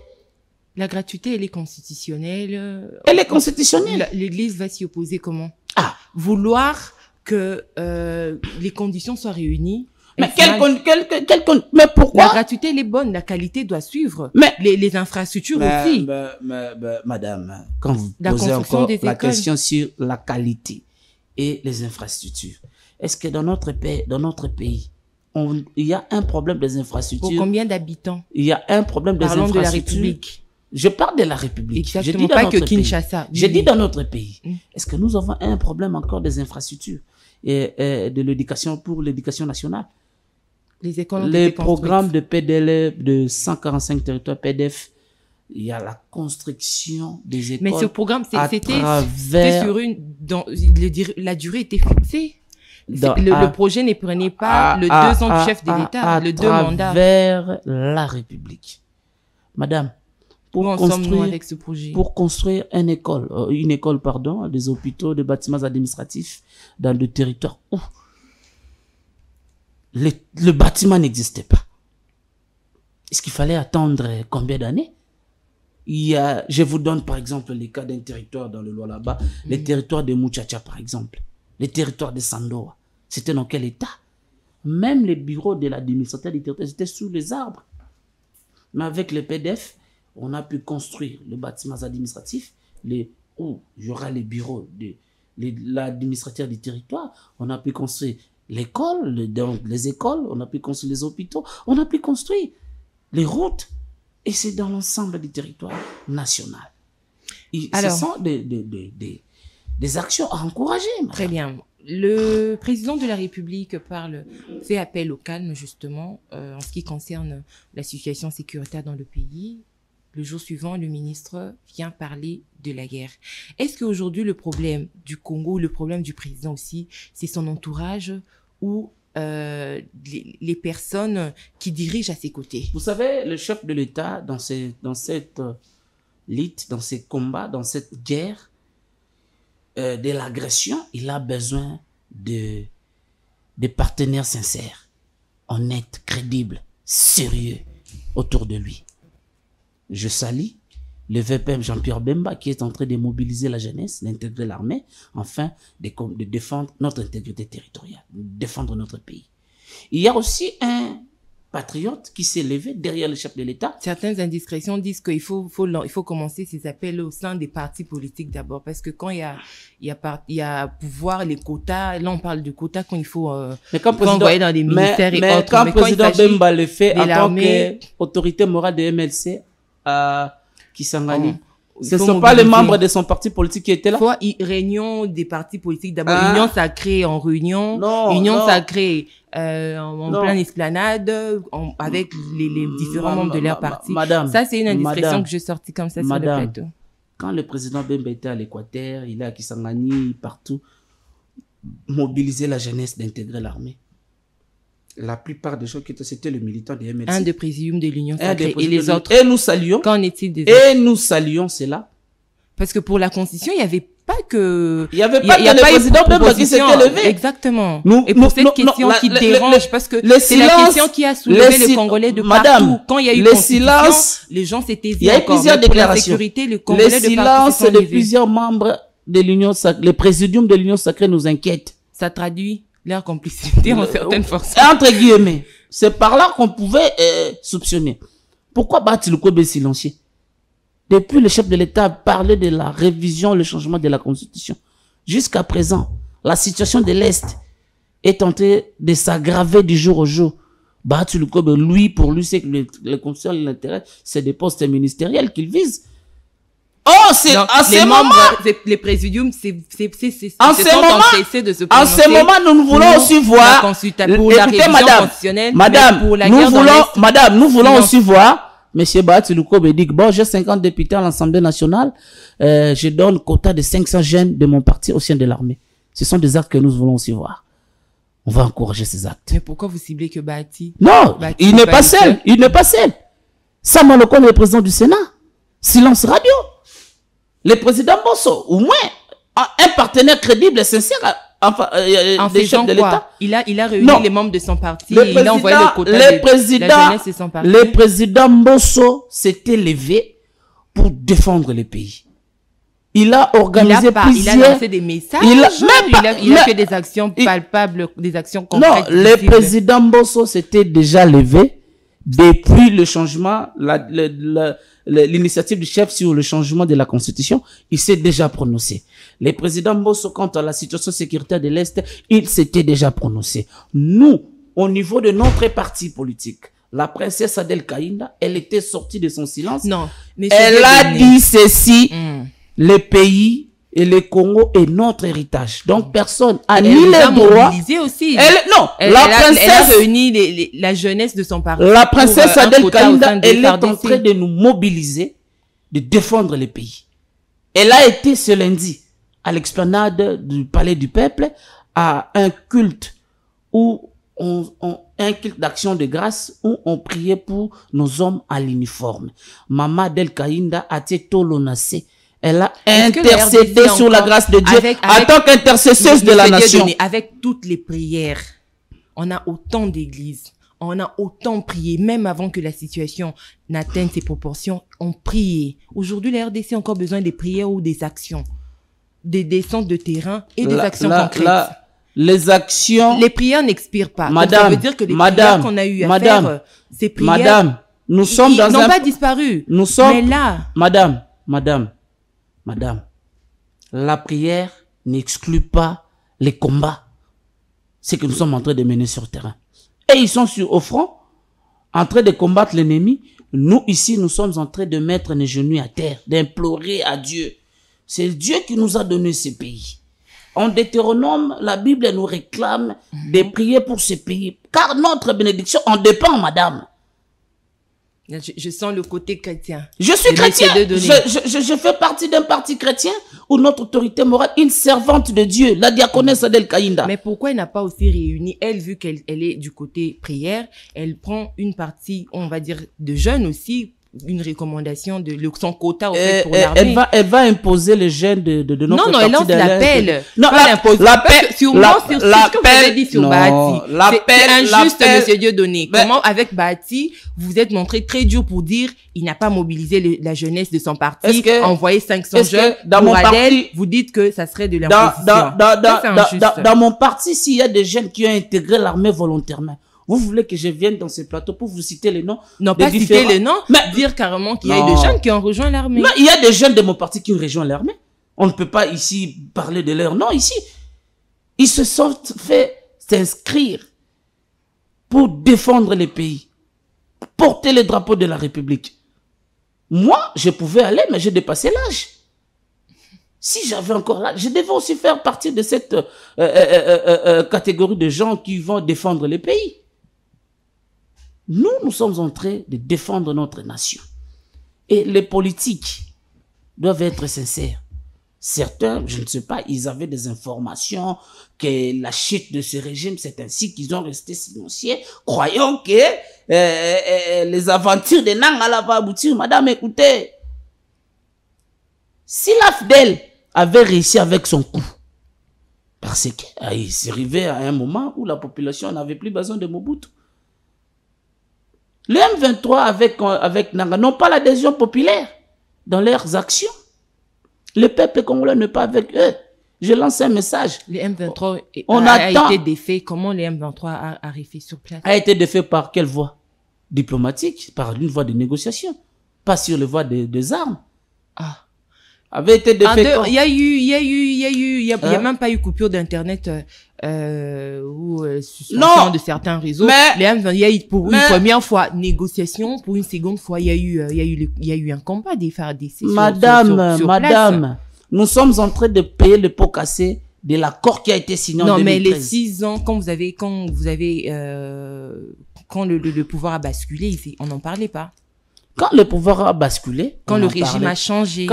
La gratuité, elle est constitutionnelle. Elle est constitutionnelle. L'Église va s'y opposer comment? Vouloir que les conditions soient réunies. Mais mais pourquoi? La gratuité, elle est bonne, la qualité doit suivre. Mais les infrastructures aussi. Madame, quand vous posez encore la question sur la qualité et les infrastructures, est-ce que dans notre pays, il y a un problème des infrastructures? Pour combien d'habitants? Il y a un problème des infrastructures. Parlons de la République. Je parle de la République. Exactement, pas que Kinshasa. J'ai dit dans notre pays. Est-ce que nous avons un problème encore des infrastructures et de l'éducation pour l'éducation nationale? Les programmes de PDL de 145 territoires PDF, il y a la construction des écoles. Mais ce programme, c'était sur la durée était fixée. Le projet ne prenait pas le 2 ans du chef de l'État, le 2 mandats. Vers la République. Madame, pour construire une école, des hôpitaux, des bâtiments administratifs dans des territoires où le bâtiment n'existait pas. Est-ce qu'il fallait attendre combien d'années? Je vous donne par exemple les cas d'un territoire dans le Lualaba, les territoires de Muchacha par exemple, les territoires de Sandoa. C'était dans quel état? Même les bureaux de l'administrateur du territoire étaient sous les arbres. Mais avec le PDF, on a pu construire les bâtiments administratifs, où il y aura les bureaux de l'administrateur du territoire. On a pu construire l'école, les écoles, on a pu construire les hôpitaux, on a pu construire les routes. Et c'est dans l'ensemble du territoire national. Ce sont des actions à encourager. Madame. Très bien. Le président de la République fait appel au calme, justement, en ce qui concerne la situation sécuritaire dans le pays. Le jour suivant, le ministre vient parler de la guerre. Est-ce qu'aujourd'hui, le problème du Congo, le problème du président aussi, c'est son entourage ou les personnes qui dirigent à ses côtés? Vous savez, le chef de l'État, dans cette lutte, dans ces combats, dans cette guerre de l'agression, il a besoin de partenaires sincères, honnêtes, crédibles, sérieux autour de lui. Je salue le VPM Jean-Pierre Bemba qui est en train de mobiliser la jeunesse, d'intégrer l'armée, afin de défendre notre intégrité territoriale, de défendre notre pays. Il y a aussi un patriote qui s'est levé derrière le chef de l'État. Certaines indiscrétions disent qu'il faut commencer ces appels au sein des partis politiques d'abord, parce que quand il y a pouvoir, les quotas, là on parle de quotas quand il faut envoyer dans des ministères et autres. Quand le président Bemba le fait en tant qu'autorité morale de MLC, Kisangani. Ce ne sont pas les membres de son parti politique qui étaient là. Soit réunion des partis politiques d'abord, union sacrée en réunion, sacrée en pleine esplanade, avec les différents membres de leur parti. Madame, ça, c'est une indiscrétion que j'ai sortie comme ça sur le plateau. Quand le président Bemba était à l'Équateur, il est à Kisangani, partout, mobiliser la jeunesse d'intégrer l'armée. La plupart des gens qui étaient, c'était le militant des MLC. Un des présidiums de l'Union sacrée. Et les autres? Et nous saluons. Qu'en est-il des autres? Et nous saluons cela. Parce que pour la Constitution, il n'y avait pas que... Il n'y avait pas que le président même qui s'était levé. Exactement. Et pour cette question qui dérange, parce que c'est la question qui a soulevé les Congolais de partout. Quand il y a eu Constitution, les gens s'étaient dit encore. Mais pour la sécurité, les Congolais de partout se sont levés. Les silences de plusieurs membres de l'Union sacrée, les présidiums de l'Union sacrée nous inquiètent. Ça traduit leur complicité en certaines forces. Entre guillemets. C'est par là qu'on pouvait soupçonner. Pourquoi Bahati Lukwebe est silencieux? Depuis, le chef de l'État a parlé de la révision, le changement de la Constitution. Jusqu'à présent, la situation de l'Est est en train de s'aggraver du jour au jour. Bahati Lukwebe, lui, pour lui, c'est que le Constitution l'intérêt, c'est des postes ministériels qu'il vise. Oh, c'est en ces moments, les présidiums, c'est en ces moments, nous voulons aussi voir, nous voulons aussi voir, Monsieur Bahati Lukwebe dit, bon, j'ai 50 députés à l'Assemblée nationale, je donne quota de 500 jeunes de mon parti au sein de l'armée. Ce sont des actes que nous voulons aussi voir. On va encourager ces actes. Mais pourquoi vous ciblez que Bahati? Non, il n'est pas seul, il n'est pas seul. Samuel Okon est le président du Sénat. Silence radio. Le président Bosso, au moins, un partenaire crédible et sincère, des chefs de l'État. Il a réuni les membres de son parti, il a envoyé le quota de la jeunesse de son parti. Le président Bosso s'était levé pour défendre le pays. Il a organisé plusieurs... Il a lancé des messages, il a fait des actions palpables, des actions concrètes. Non, le président Bosso s'était déjà levé depuis le changement, l'initiative du chef sur le changement de la Constitution, il s'est déjà prononcé. Le président Bosso, quant à la situation sécuritaire de l'Est, il s'était déjà prononcé. Nous, au niveau de notre parti politique, la princesse Adel Kaïnda, elle était sortie de son silence. Non, elle a dit ceci, le pays et le Congo est notre héritage. Donc personne a ni les droits. Aussi. Elle a réuni la jeunesse de son parti. La princesse Adel Kaïnda, elle est en train de nous mobiliser, de défendre le pays. Elle a été ce lundi à l'explanade du Palais du Peuple à un culte où un culte d'action de grâce où on priait pour nos hommes à l'uniforme. Maman Adel Kaïnda a été tolonacée. Elle a intercédé sur la grâce de Dieu en tant qu'intercesseuse de la nation. Avec toutes les prières, on a autant d'églises, on a autant prié, même avant que la situation n'atteigne ses proportions, on priait. Aujourd'hui, la RDC a encore besoin des prières ou des actions, des descentes de terrain et des actions concrètes. Les actions... Les prières n'expirent pas. Madame, donc ça veut dire que les prières qu'on a eu à faire, ces prières... Madame, nous sommes dans un... n'ont pas disparu. Nous sommes... Mais là... Madame, la prière n'exclut pas les combats. C'est que nous sommes en train de mener sur le terrain. Et ils sont au front, en train de combattre l'ennemi. Nous, ici, nous sommes en train de mettre les genoux à terre, d'implorer à Dieu. C'est Dieu qui nous a donné ce pays. En Deutéronome, la Bible nous réclame de prier pour ce pays. Car notre bénédiction en dépend, madame. Je sens le côté chrétien. Je suis chrétien. Je fais partie d'un parti chrétien où notre autorité morale, une servante de Dieu, la diaconesse Adel Kaïnda. Mais pourquoi elle n'a pas aussi réuni, elle, vu qu'elle est du côté prière, elle prend une partie, on va dire, de jeunes aussi, une recommandation de son quota au fait pour l'armée. Elle va imposer les jeunes de notre parti. Non, elle lance l'appel. Non, l'appel. C'est injuste, monsieur Dieudonné. Comment, avec Bahati, vous êtes montré très dur pour dire, il n'a pas mobilisé la jeunesse de son parti, envoyé 500 jeunes pour Adel, vous dites que ça serait de l'imposition. Dans mon parti, s'il y a des jeunes qui ont intégré l'armée volontairement, vous voulez que je vienne dans ce plateau pour vous citer les noms? Non, pas citer les noms, mais dire carrément qu'il y a eu des jeunes qui ont rejoint l'armée. Non, il y a des jeunes de mon parti qui ont rejoint l'armée. On ne peut pas ici parler de leur nom ici. Ils se sont fait s'inscrire pour défendre le pays, porter le drapeau de la République. Moi, je pouvais aller, mais j'ai dépassé l'âge. Si j'avais encore l'âge, je devais aussi faire partie de cette catégorie de gens qui vont défendre le pays. Nous sommes en train de défendre notre nation. Et les politiques doivent être sincères. Certains, je ne sais pas, ils avaient des informations que la chute de ce régime, c'est ainsi qu'ils ont resté silencieux, croyant que les aventures de Nangala vont aboutir. Madame, écoutez, si l'AFDEL avait réussi avec son coup, parce qu'il s'est arrivé à un moment où la population n'avait plus besoin de Mobutu. Les M23 avec Nanga n'ont pas l'adhésion populaire dans leurs actions. Le peuple congolais n'est pas avec eux. Je lance un message. Les M23 a été défait. Comment les M23 a arrivé sur place? A été défait par quelle voie? Diplomatique, par une voie de négociation. Pas sur la voie des armes. Ah. Avait été défait. Il y a même pas eu coupure d'internet ou suspension de certains réseaux. Mais il y a eu pour une première fois négociation, pour une seconde fois il y a eu un combat des FARDC. Madame, nous sommes en train de payer le pot cassé de l'accord qui a été signé en 2013. Non, mais les 6 ans quand le pouvoir a basculé ici, on n'en parlait pas. Quand le pouvoir a basculé, quand le régime a changé,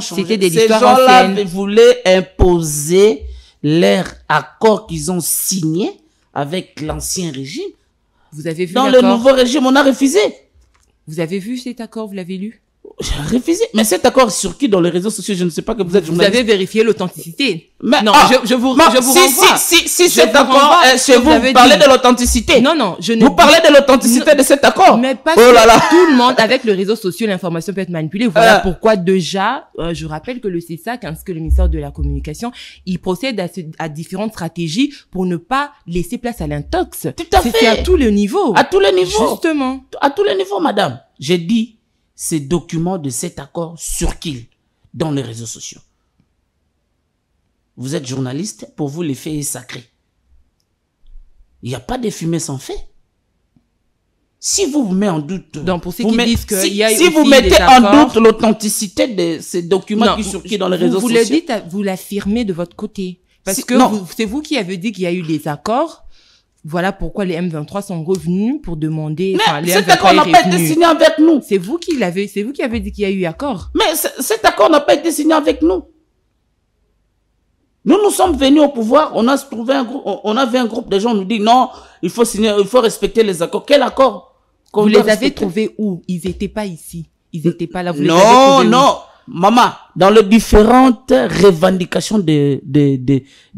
c'était des histoires anciennes. Ces gens-là voulaient imposer leur accord qu'ils ont signé avec l'ancien régime. Vous avez vu dans le nouveau régime, on a refusé. Vous avez vu cet accord, vous l'avez lu? J'ai refusé. Mais cet accord sur qui dans les réseaux sociaux? Je ne sais pas que vous êtes journaliste. Vous avez vérifié l'authenticité. Mais non, je vous renvoie. Si cet accord, chez vous, vous parlez de l'authenticité. Non, je ne. Vous parlez de l'authenticité de cet accord. Mais parce que tout le monde, avec les réseaux sociaux, l'information peut être manipulée. Voilà pourquoi déjà, je rappelle que le CESAC ainsi que le ministère de la Communication, ils procèdent à différentes stratégies pour ne pas laisser place à l'intox. Tout à fait. C'est à tous les niveaux. À tous les niveaux. Justement. À tous les niveaux, madame. J'ai dit ces documents de cet accord circulent dans les réseaux sociaux. Vous êtes journaliste, pour vous les faits est sacré. Il n'y a pas de fumée sans fait. Si vous vous mettez en doute, donc pour ceux qui disent que si vous mettez en doute l'authenticité de ces documents qui circulent dans les réseaux sociaux, vous le dites, vous l'affirmez de votre côté, parce que c'est vous qui avez dit qu'il y a eu des accords. Voilà pourquoi les M23 sont revenus pour demander. Mais cet accord n'a pas été signé avec nous. C'est vous qui avez dit qu'il y a eu accord. Mais cet accord n'a pas été signé avec nous. Nous sommes venus au pouvoir, on a trouvé un groupe, on avait un groupe de gens, on nous dit non, il faut signer, il faut respecter les accords. Quel accord? Vous les avez trouvés où? Ils étaient pas ici. Ils étaient pas là. Vous non. Maman, dans les différentes revendications de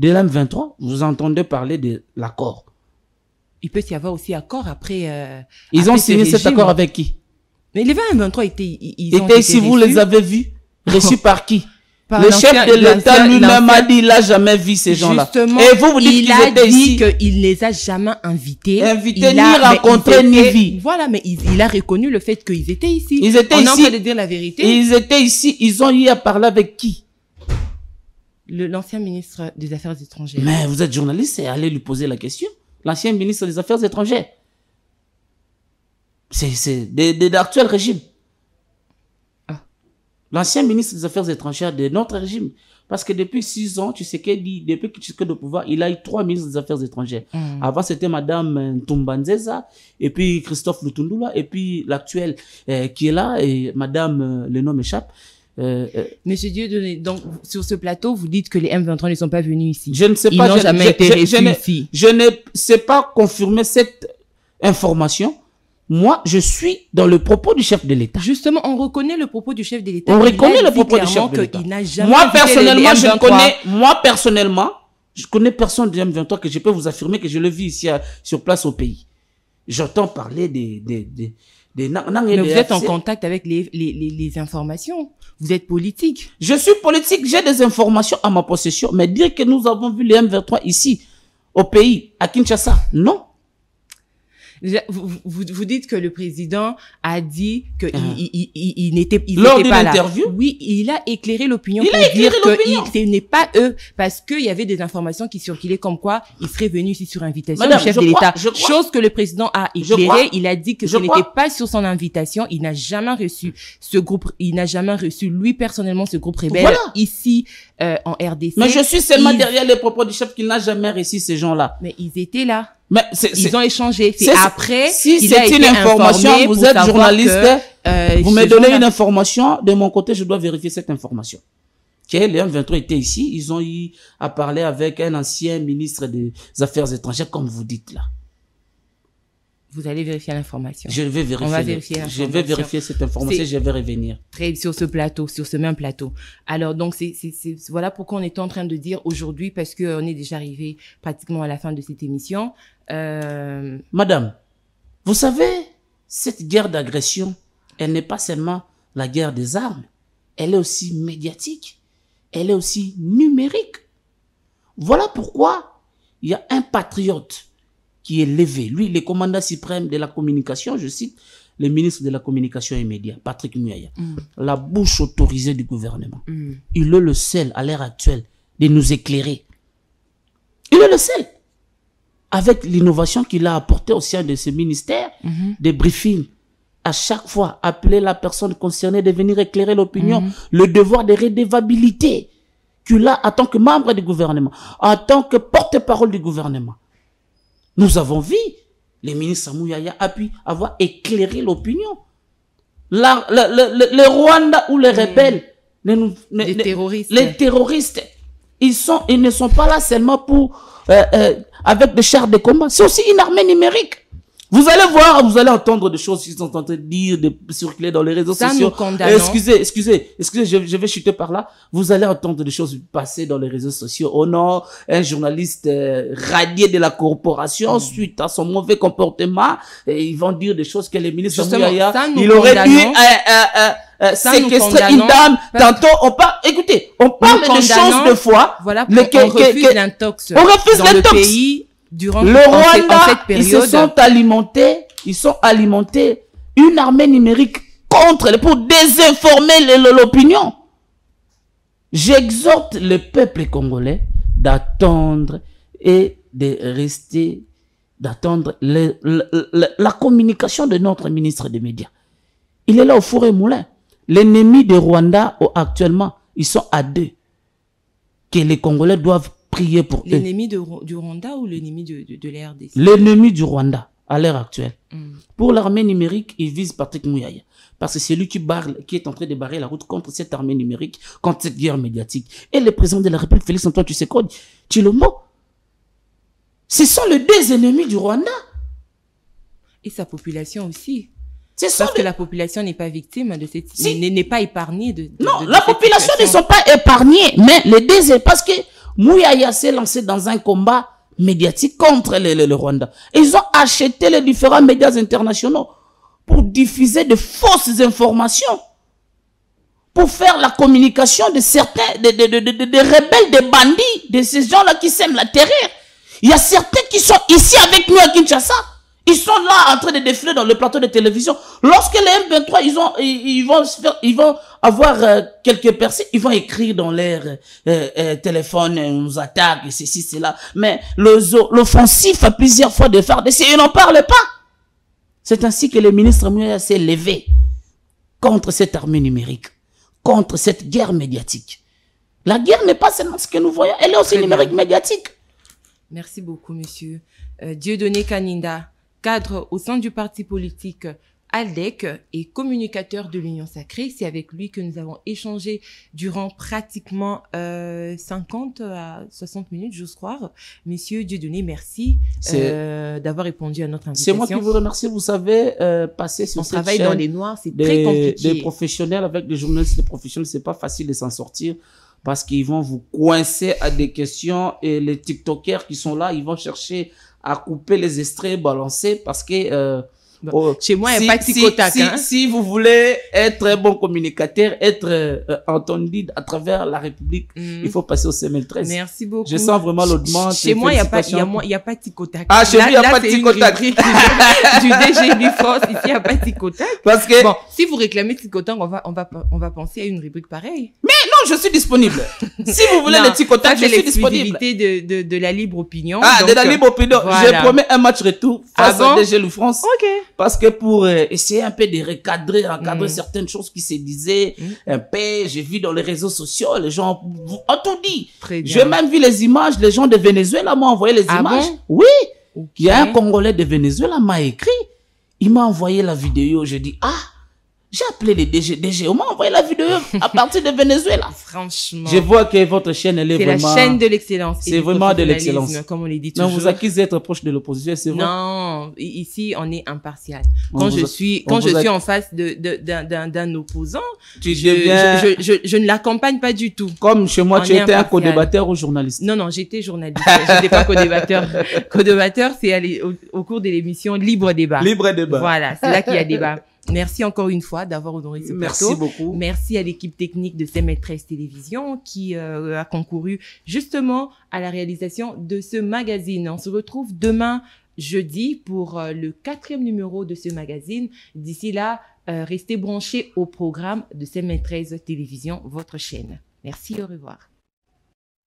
l'M23, vous entendez parler de l'accord. Il peut y avoir aussi accord après. Ils ont signé cet accord avec qui? Mais les M23 étaient ici, vous les avez vus? Reçus par qui? Le chef de l'État lui-même a dit, il n'a jamais vu ces gens-là. Et vous dites qu'ils étaient ici. Il a dit qu'il ne les a jamais invités. Ni rencontrés, ni vus. Voilà, mais il a reconnu le fait qu'ils étaient ici. Ils étaient ici. On a envie de dire la vérité. Ils étaient ici. Ils ont eu à parler avec qui? L'ancien ministre des Affaires étrangères. Mais vous êtes journaliste et allez lui poser la question. L'ancien ministre des Affaires étrangères. C'est d'actuel régime. L'ancien ministre des Affaires étrangères de notre régime. Parce que depuis 6 ans, tu sais qu'il dit, depuis qu'il est au pouvoir, il a eu 3 ministres des Affaires étrangères. Avant, c'était Madame Ntumbanzeza, et puis Christophe Lutundula, et puis l'actuel qui est là, et Madame, le nom m'échappe. Monsieur Dieudonné, donc sur ce plateau, vous dites que les M23 ne sont pas venus ici. Je ne sais pas. Ils n'ont jamais été reçus ici. Je ne sais pas confirmer cette information. Moi, je suis dans le propos du chef de l'État. Justement, on reconnaît le propos du chef de l'État. On reconnaît le propos du chef de l'État. Moi, personnellement, je connais personne du M23 que je peux vous affirmer que je le vis ici sur place au pays. J'entends parler mais vous êtes en contact avec les informations. Vous êtes politique. Je suis politique, j'ai des informations à ma possession. Mais dire que nous avons vu les M23 ici, au pays, à Kinshasa, non. Vous dites que le président a dit que il n'était pas là. Lors d'une interview? Oui, il a éclairé l'opinion pour dire que ce n'est pas eux, parce qu'il y avait des informations qui circulaient comme quoi il serait venu ici sur invitation du chef de l'État. Chose que le président a éclairé. Il a dit que ce n'était pas sur son invitation. Il n'a jamais reçu ce groupe. Il n'a jamais reçu lui personnellement ce groupe rebelle ici en RDC. Mais je suis seulement derrière les propos du chef qu'il n'a jamais reçu ces gens-là. Mais ils étaient là. Mais ils ont échangé. C'est après. Si c'est une information, vous êtes journaliste, vous me donnez une information, de mon côté, je dois vérifier cette information. que les M23 étaient ici, ils ont eu à parler avec un ancien ministre des Affaires étrangères, comme vous dites là. Vous allez vérifier l'information. Je vais vérifier. On va vérifier l'information. Je vais vérifier cette information, je vais revenir. Très sur ce plateau, sur ce même plateau. Alors donc voilà pourquoi on est en train de dire aujourd'hui, parce que on est déjà arrivé pratiquement à la fin de cette émission. Madame, vous savez, cette guerre d'agression, elle n'est pas seulement la guerre des armes, elle est aussi médiatique, elle est aussi numérique. Voilà pourquoi il y a un patriote qui est levé. Lui, le commandant suprême de la communication, je cite le ministre de la communication et médias, Patrick Muyaya, la bouche autorisée du gouvernement. Il est le seul, à l'heure actuelle, de nous éclairer. Il est le seul. Avec l'innovation qu'il a apportée au sein de ce ministère, des briefings, à chaque fois, appeler la personne concernée de venir éclairer l'opinion, le devoir de redevabilité qu'il a en tant que membre du gouvernement, en tant que porte-parole du gouvernement. Nous avons vu, le ministre Muyaya a pu avoir éclairé l'opinion. Le Rwanda ou les rebelles, les terroristes, ils ne sont pas là seulement pour avec des chars de combat. C'est aussi une armée numérique. Vous allez voir, vous allez entendre des choses qu'ils sont en train de dire, de circuler dans les réseaux sociaux. Excusez, je vais chuter par là. Vous allez entendre des choses passer dans les réseaux sociaux. Oh non, un journaliste radié de la corporation suite à son mauvais comportement. Et ils vont dire des choses que les ministres Muyaya, il aurait dû séquestrer une dame. Tantôt, on parle, écoutez, on parle de choses de foi. Voilà, on refuse l'intox. On refuse l'intox. Durant le Rwanda, cette période, ils sont alimentés une armée numérique pour désinformer l'opinion. J'exhorte le peuple congolais d'attendre et de rester, d'attendre la communication de notre ministre des Médias. Il est là au four et moulin. L'ennemi de Rwanda, actuellement, ils sont à deux. Que les Congolais doivent prier pour eux. L'ennemi du Rwanda ou l'ennemi de l'RDC? L'ennemi du Rwanda, à l'heure actuelle. Pour l'armée numérique, il vise Patrick Muyaya. Parce que c'est lui qui est en train de barrer la route contre cette armée numérique, contre cette guerre médiatique. Et le président de la République, Félix Antoine Tshilombo, ce sont les deux ennemis du Rwanda. Et sa population aussi. Parce que la population n'est pas victime de cette... n'est pas épargnée non, la population ne sont pas épargnés, mais les deux, parce que Muyaya s'est lancé dans un combat médiatique contre le Rwanda. Ils ont acheté les différents médias internationaux pour diffuser de fausses informations, pour faire la communication de certains, des rebelles, des bandits, de ces gens-là qui sèment la terreur. Il y a certains qui sont ici avec nous à Kinshasa. Ils sont là en train de défiler dans le plateau de télévision. Lorsque les M23, ils vont avoir quelques personnes, ils vont écrire dans leur téléphone, on nous attaque, ceci, cela. Mais l'offensif a plusieurs fois de faire des ils n'en parlent pas. C'est ainsi que le ministre Muyaya s'est levé contre cette armée numérique, contre cette guerre médiatique. La guerre n'est pas seulement ce que nous voyons, elle est aussi numérique médiatique. Merci beaucoup, monsieur. Dieudonné Kaninda, cadre au sein du parti politique ALDEC et communicateur de l'Union Sacrée. C'est avec lui que nous avons échangé durant pratiquement 50 à 60 minutes, j'ose croire. Monsieur Dieudonné, merci d'avoir répondu à notre invitation. C'est moi qui vous remercie. Vous savez, passer sur cette travaille chaîne dans les noirs, c'est très compliqué. Des professionnels avec des journalistes, des professionnels, c'est pas facile de s'en sortir parce qu'ils vont vous coincer à des questions et les TikTokers qui sont là, ils vont chercher à couper les extraits, balancer parce que chez moi, il n'y a pas de ticotac. Si vous voulez être un bon communicateur, être entendu à travers la République, il faut passer au CML13. Merci beaucoup. Je sens vraiment le demande. Chez moi, il n'y a pas de ticotac. Ah, chez lui, il n'y a pas de ticotac. Du DG du France, ici, il n'y a pas de ticotac. Parce que... Bon, si vous réclamez ticotac, on va penser à une rubrique pareille. Mais non, je suis disponible. Si vous voulez le ticotac, je suis disponible. De la libre opinion. Ah, donc, de la libre opinion. Voilà. J'ai promis un match retour face à DG du France. Ok. Parce que pour essayer un peu de recadrer certaines choses qui se disaient un peu, j'ai vu dans les réseaux sociaux, les gens ont tout dit. J'ai même vu les images, les gens de Venezuela m'ont envoyé les images. Bon? Oui. Okay. Il y a un Congolais de Venezuela m'a écrit. Il m'a envoyé la vidéo. J'ai dit, J'ai appelé les DG, on m'a envoyé la vidéo à partir de Venezuela. Franchement. Je vois que votre chaîne, elle est vraiment... C'est la chaîne de l'excellence. C'est vraiment de l'excellence. Comme on les dit toujours. Non, vous accusez d'être proche de l'opposition, c'est vrai? Non, ici, on est impartial. Quand je suis en face d'un opposant, je ne l'accompagne pas du tout. Comme chez moi, tu étais un co-débatteur ou journaliste? Non, j'étais journaliste. J'étais pas co-débatteur. Co-débatteur, c'est aller au cours de l'émission Libre Débat. Libre Débat. Voilà, c'est là qu'il y a débat. Merci encore une fois d'avoir honoré ce plateau. Merci beaucoup. Merci à l'équipe technique de CM13 Télévision qui a concouru justement à la réalisation de ce magazine. On se retrouve demain jeudi pour le 4e numéro de ce magazine. D'ici là, restez branchés au programme de CM13 Télévision, votre chaîne. Merci, au revoir.